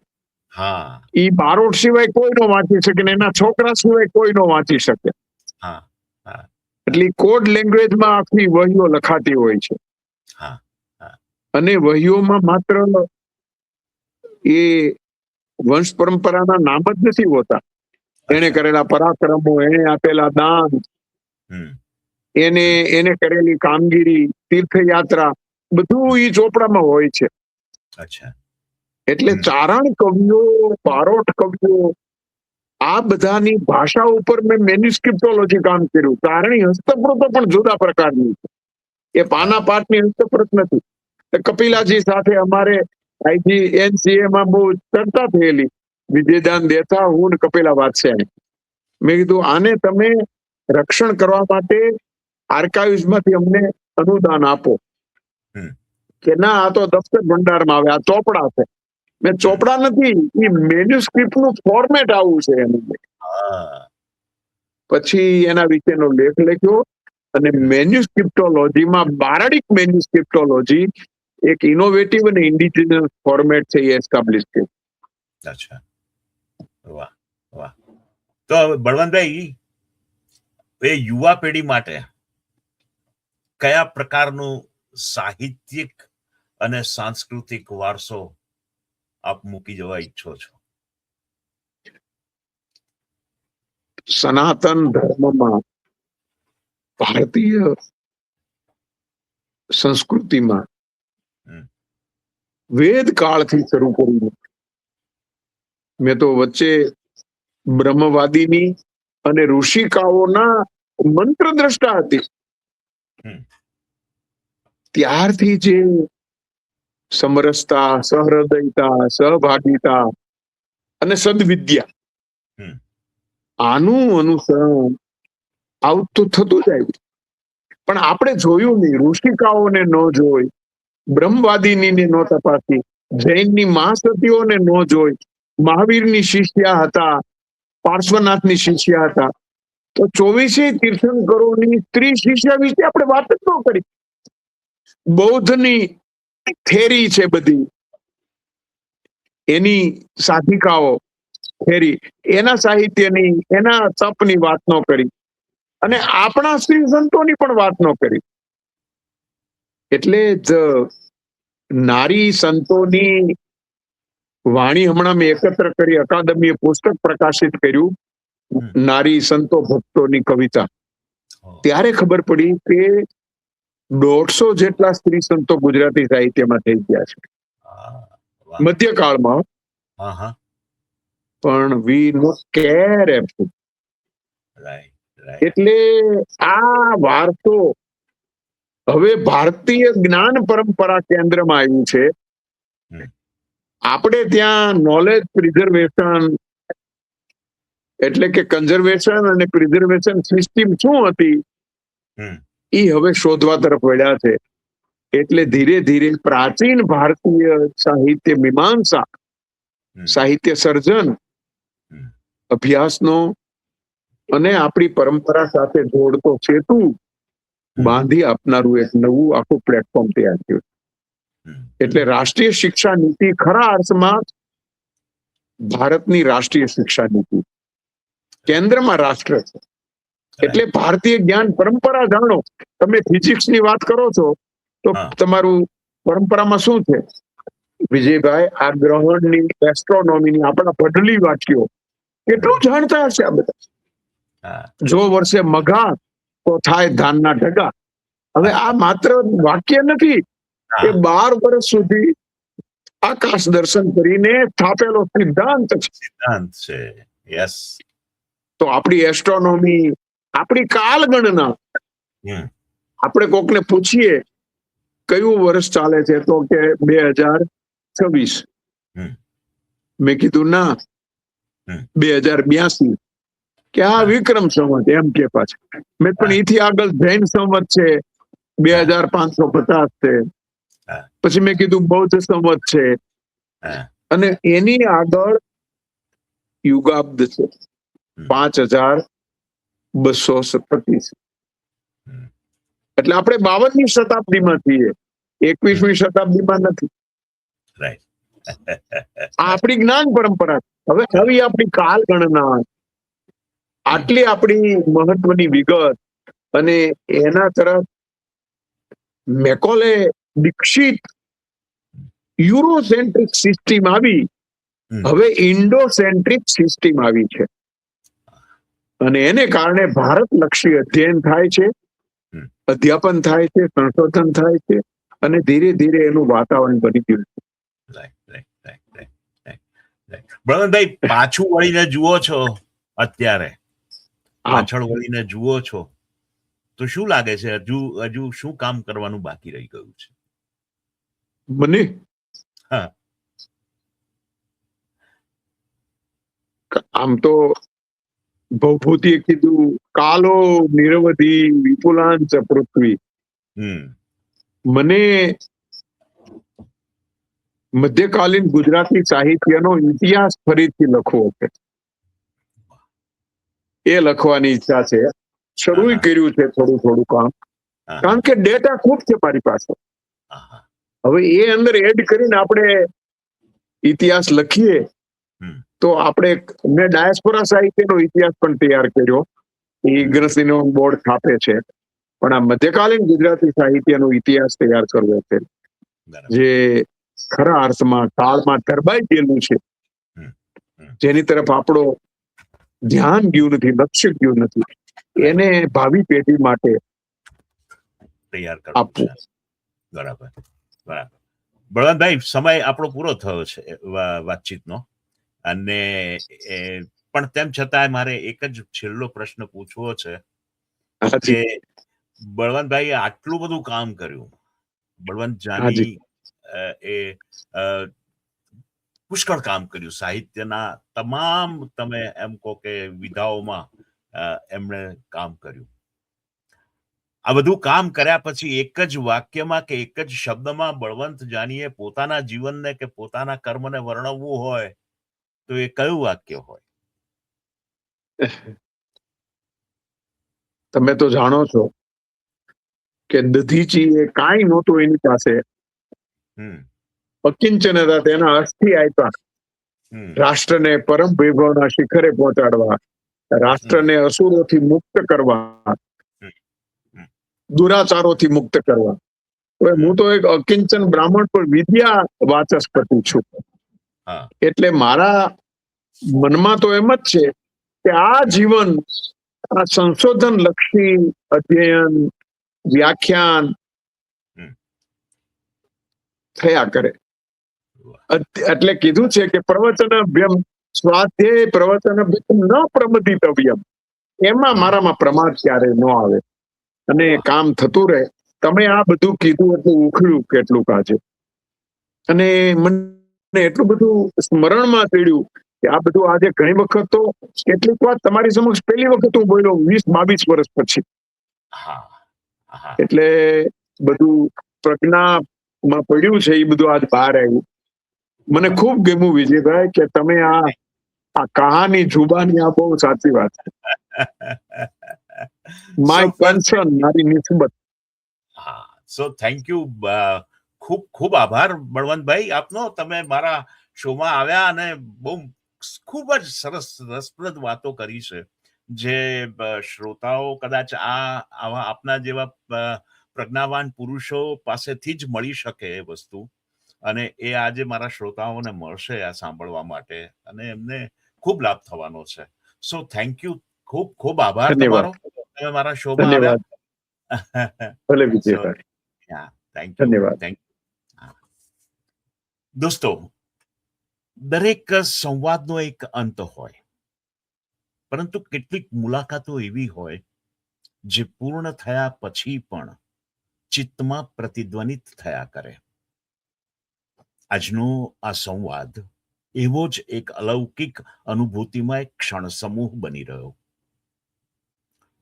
S2: હા.
S3: ઈ બારોટ સિવાય કોઈ નો વાંચી શકે ને એના છોકરા સિવાય કોઈ નો વાંચી શકે.
S2: હા. હા.
S3: એટલે કોડ લેંગ્વેજમાં આખી વહીઓ લખાતી હોય છે.
S2: હા. હા.
S3: અને વહીઓમાં માત્ર એ વંશ પરંપરાના નામ જ નથી હોતા. એને કરેલા પરાક્રમો, એને આપેલા દાન, એને કરેલી કામગીરી, તીર્થયાત્રા, બધું ઈ ચોપડામાં હોય છે.
S2: અચ્છા.
S3: એટલે ચારણ કવિઓ, બારોટ કવિઓ, આ બધાની ભાષા ઉપર મેં મેન્યુસ્ક્રિપ્ટોલોજી કામ કર્યું. તારણી હસ્તપ્રતો પણ જુદા પ્રકારની છે. એ પાના પાઠની હસ્તપ્રત નથી. કપિલાજી સાથે અમારે IGNCA માં બહુ ચર્ચા થયેલી. વિજયદાન દેતા હું ને કપિલા વાત્સ્યાયન. મેં કીધું આને તમે રક્ષણ કરવા માટે આર્કાઇવ્સ માંથી અમને અનુદાન આપો. કે ના, આ તો દફતર ભંડારમાં આવે, આ ચોપડા છે. મેં ચોપડા નથી, એ મેન્યુસ્ક્રિપ્ટ નું ફોર્મેટ આવું છે એનું. પછી એના વિશેનો લેખ લખ્યો અને મેન્યુસ્ક્રિપ્ટોલોજીમાં બારડિક મેન્યુસ્ક્રિપ્ટોલોજી એક ઇનોવેટિવ અને ઇન્ડિજિનસ ફોર્મેટ છે, એ એસ્ટાબ્લિશ કર્યું.
S2: અચ્છા. વાહ વાહ. તો બળવંતભાઈ, એ યુવા પેઢી માટે કયા પ્રકારનું સાહિત્યિક અને સાંસ્કૃતિક વારસો આપ મૂકી જવા ઈચ્છો છો?
S3: સનાતન ધર્મમાં, ભારતીય સંસ્કૃતિમાં વેદ કાળથી શરૂ કરીને મેં તો વચ્ચે બ્રહ્મવાદીની અને ઋષિકાઓના મંત્ર દ્રષ્ટા હતી. ત્યારથી જે સમરસતા, સહૃદયતા, સહભાગિતા અને સદવિદ્યા, આનું અનુસરણ આવતું થતું જ આવ્યું. પણ આપણે જોયું નહીં, ઋષિકાઓને ન જોઈ, બ્રહ્મવાદીની ન તપાસી, જૈનની મહાસતીઓને ન જોઈ, મહાવીરની શિષ્યા હતા, પાર્શ્વનાથની શિષ્યા હતા, તો 24 તીર્થંકરોની સ્ત્રી શિષ્યા વિશે આપણે વાત જ ન કરી. બૌદ્ધની થેરી છે બધી, એની સાધિકાઓ થેરી, એના સાહિત્યની, એના તપની વાત ન કરી, અને આપણા શ્રી સંતોની પણ વાત ન કરી. એટલે જ નારી સંતોની વાણી હમણાં મેં એકત્ર કરી, અકાદમીએ પુસ્તક પ્રકાશિત કર્યું, નારી સંતો ભક્તોની કવિતા. ત્યારે ખબર પડી કે 150 જેટલા સ્ત્રી સંતો ગુજરાતી સાહિત્યમાં થઈ ગયા છે મધ્યકાળમાં. પણ વી નોટ કેર એબસોલ્યુટ. એટલે આ વારસો હવે ભારતીય જ્ઞાન પરંપરા કેન્દ્રમાં આવ્યું છે. આપણે ત્યાં નોલેજ પ્રિઝર્વેશન એટલે કે કન્ઝર્વેશન અને પ્રિઝર્વેશન સિસ્ટમ શું હતી એ હવે શોધવા તરફ વળ્યા છે. એટલે ધીરે ધીરે પ્રાચીન ભારતીય સાહિત્ય મીમાંસા, સાહિત્ય સર્જન અભ્યાસનો અને આપણી પરંપરા સાથે જોડતો સેતુ બાંધી આપનારું એક નવું આખું પ્લેટફોર્મ તૈયાર થયું. એટલે રાષ્ટ્રીય શિક્ષા નીતિ ખરા અર્થમાં ભારતની રાષ્ટ્રીય શિક્ષા નીતિ કેન્દ્રમાં રાષ્ટ્ર છે. એટલે ભારતીય જ્ઞાન પરંપરા જાણો. તમે ફિઝિક્સ ની વાત કરો છો તો તમારું પરંપરામાં શું છે વિજયભાઈ? આ ગ્રહણની, એસ્ટ્રોનોમીની આપણા ભડલી વાક્યો કેટલું જાણતા હશે આ બધા. જો વર્ષે મઘા તો થાય ધાનના ઢગા. હવે આ માત્ર વાક્ય નથી, એ 12 વર્ષ સુધી આકાશ દર્શન કરીને સ્થાપેલો સિદ્ધાંત છે. તો આપણી એસ્ટ્રોનોમી, આપણી કાલગણના, આપણે કોકને પૂછીએ કયું વર્ષ ચાલે છે તો કે 2026. મેં કીધું ના 2082 કે આ વિક્રમ સંવત એમ કે પાછા. મેં પણ એથી આગળ જૈન સંવત છે 2550 છે. પછી મેં કીધું બૌદ્ધ સંવત છે અને એની આગળ યુગાબ્દ છે 5237. એટલે આપણે 52મી શતાબ્દીમાં છીએ, 21મી શતાબ્દીમાં નથી. આપણી જ્ઞાન પરંપરા. હવે આવી આપણી કાલ ગણના, આટલી આપણી મહત્વની વિગત અને એના તરફ મેકોલે દીક્ષિત યુરોસેન્ટ્રિક સિસ્ટમ આવી, હવે ઇન્ડોસેન્ટ્રિક સિસ્ટમ આવી છે. અને એને કારણે ભારતલક્ષી અધ્યયન થાય છે, અધ્યાપન થાય છે, સંશોધન થાય છે અને ધીરે ધીરે એનું વાતાવરણ બની ગયું છે.
S2: બળવંતભાઈ, પાછું વળીને જુઓ છો, અત્યારે પાછળ વળીને જુઓ છો તો શું લાગે છે હજુ શું કામ કરવાનું બાકી રહી ગયું છે
S3: મને? આમ તો ભવભૂતિએ કીધું કાલો નિરવધિ વિપુલાંચ પૃથ્વી. મને મધ્યકાલીન ગુજરાતી સાહિત્યનો ઇતિહાસ ફરીથી લખવો છે. એ લખવાની ઈચ્છા છે. શરૂ કર્યું છે થોડું થોડું કામ, કારણ કે ડેટા ખૂબ છે મારી પાસે. હવે એ અંદર એડ કરીને આપણે ઇતિહાસ લખીએ તો આપણે, મેં ડાયસ્પોરા સાહિત્યનો ઇતિહાસ પણ તૈયાર કર્યો, એ ગ્રસીનો બોર્ડ છાપે છે. પણ આ મધ્યકાલીન ગુજરાતી સાહિત્યનો ઇતિહાસ તૈયાર કરવો છે, જે ખરા અર્થમાં કાળમાં તરબાઈ ગયેલું છે, જેની તરફ આપણો ધ્યાન ગયું નથી, લક્ષ્ય ગયું નથી. એને ભાવિ પેઢી માટે
S2: તૈયાર કરવું. બરાબર. બળવંતભાઈ, સમય આપણો પૂરો થયો છે વાતચીતનો, અને પણ તેમ છતાં મારે એક જ છેલ્લો પ્રશ્ન પૂછવો છે કે બળવંતભાઈએ આટલું બધું કામ કર્યું. બળવંત જાની એ પુષ્કળ કામ કર્યું સાહિત્યના તમામ, તમે એમ કહો કે વિધાઓમાં એમણે કામ કર્યું. આ બધું કામ કર્યા પછી એક જ વાક્યમાં કે એક જ શબ્દમાં બળવંત જાનીએ પોતાના જીવનને કે પોતાના કર્મને વર્ણવવું હોય તો એ કયું વાક્ય હોય?
S3: તમે તો જાણો છો કે દધીચી એ કાંઈ નહોતું એની પાસે, અકિંચન હતા, તેના અસ્થિ આપ્યા રાષ્ટ્રને પરમ વૈભવના શિખરે પહોંચાડવા, રાષ્ટ્રને અસુરોથી મુક્ત કરવા, દુરાચારોથી મુક્ત કરવા. હવે હું તો એક અકિંચન બ્રાહ્મણ પણ વિદ્યા વાચસ્પતિ છું.
S2: હા
S3: એટલે મારા મનમાં તો એમ જ છે કે આ જીવન આ સંશોધન લક્ષી અધ્યયન વ્યાખ્યાન
S2: હમ.
S3: થયા કરે.
S2: વાહ.
S3: એટલે કીધું છે કે પ્રવચનભ્યમ સ્વાધ્યાય પ્રવચનભ્યમ ન પ્રમદિતવ્યમ. એમાં મારામાં પ્રમાદ ક્યારે ન આવે અને
S2: વાહ.
S3: કામ થતું રહે. તમે આ બધું કીધું એટલું ઉખડ્યું કેટલું આજે, અને મને એટલું બધું સ્મરણમાં ચડ્યું કે આ બધું આજે ઘણી વખત તો કેટલીક વાત તમારી સમક્ષ પહેલી વખત હું બોલ્યો 20-22 વર્ષ પછી.
S2: હા હા
S3: એટલે બધું પ્રજ્ઞામાં પડ્યું છે એ બધું આજ બહાર આવ્યું. મને ખૂબ ગમ્યું વિજયભાઈ કે તમે આ કહાની જુબાની આ બહુ સાચી વાત છે. માય કન્સર્ન, મારી નિસ્બત.
S2: હા સો થેન્ક યુ. ખૂબ ખૂબ આભાર બળવંતભાઈ આપનો. તમે મારા શોમાં આવ્યા અને બહુ ખૂબ જ સરસ રસપ્રદ વાતો કરી છે જે શ્રોતાઓ કદાચ આવા આપના જેવા પ્રજ્ઞાવાન પુરુષો પાસેથી જ મળી શકે એ વસ્તુ, અને એ આજે મારા શ્રોતાઓને મળશે આ સાંભળવા માટે અને એમને ખૂબ લાભ થવાનો છે. સો થેન્ક યુ, ખૂબ ખૂબ આભાર
S3: ધન્યવાદ.
S2: તમારો. તમે મારા શોમાં
S3: ધન્યવાદ.
S2: આવ્યા.
S3: ભલે
S2: So,
S3: Vijaybhai,
S2: yeah, thank you.
S3: ધન્યવાદ.
S2: Thank you. દોસ્તો, દરેક સંવાદનો એક અંત હોય, પરંતુ કેટલીક મુલાકાતો એવી હોય જે પૂર્ણ થયા પછી પણ ચિત્તમાં પ્રતિધ્વનિત થયા કરે. આજનો આ સંવાદ એવો જ એક અલૌકિક અનુભૂતિમાં એક ક્ષણ સમૂહ બની રહ્યો.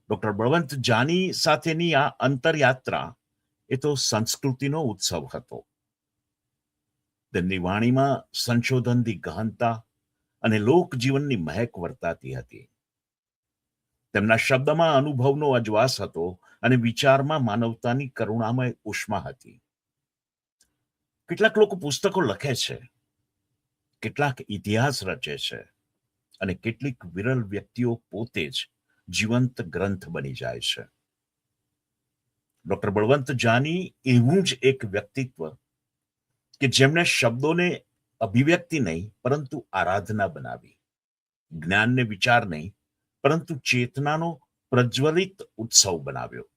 S2: ડોક્ટર બળવંત જાની સાથેની આ અંતરયાત્રા એ તો સંસ્કૃતિનો ઉત્સવ હતો. તેમની વાણીમાં સંશોધનની ગહનતા અને લોકજીવનની મહેક વર્તાતી હતી. તેમના શબ્દમાં અનુભવનો અજવાસ હતો અને વિચારમાં માનવતાની કરુણામય ઉષ્મા હતી. કેટલાક લોકો પુસ્તકો લખે છે, કેટલાક ઇતિહાસ રચે છે અને કેટલીક વિરલ વ્યક્તિઓ પોતે જ જીવંત ગ્રંથ બની જાય છે. ડોક્ટર બળવંત જાની એવું જ એક વ્યક્તિત્વ કે જેમણે શબ્દોને અભિવ્યક્તિ નહીં પરંતુ આરાધના બનાવી, જ્ઞાનને વિચાર નહીં પરંતુ ચેતનાનો પ્રજ્વલિત ઉત્સવ બનાવ્યો.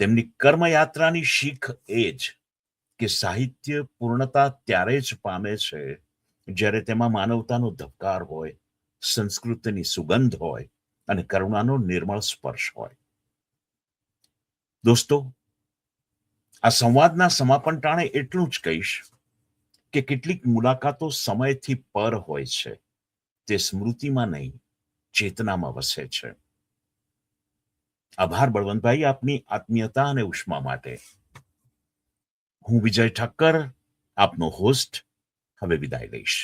S2: તેમની કર્મયાત્રાની શીખ એ જ કે સાહિત્ય પૂર્ણતા ત્યારે જ પામે છે જ્યારે તેમાં માનવતાનો ધબકાર હોય, સંસ્કૃતિની સુગંધ હોય અને કરુણાનો નિર્મળ સ્પર્શ હોય. દોસ્તો, આ સંવાદના સમાપન ટાણે એટલું જ કહીશ કે કેટલીક મુલાકાતો સમયથી પર હોય છે, તે સ્મૃતિમાં નહીં ચેતનામાં વસે છે. આભાર બળવંતભાઈ આપની આત્મીયતા અને ઉષ્મા માટે. હું વિજય ઠક્કર, આપનો હોસ્ટ, હવે વિદાય લઈશ.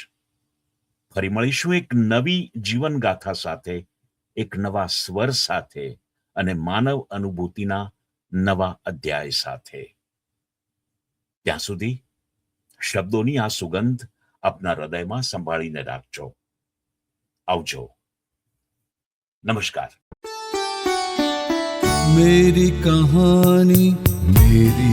S2: ફરી મળીશું એક નવી જીવનગાથા સાથે, એક નવા સ્વર સાથે અને માનવ અનુભૂતિના નવા અધ્યાય સાથે. ત્યાં સુધી શબ્દોની આ સુગંધ આપના હૃદયમાં સંભાળીને રાખજો. આવજો. નમસ્કાર.
S1: मेरी कहानी मेरी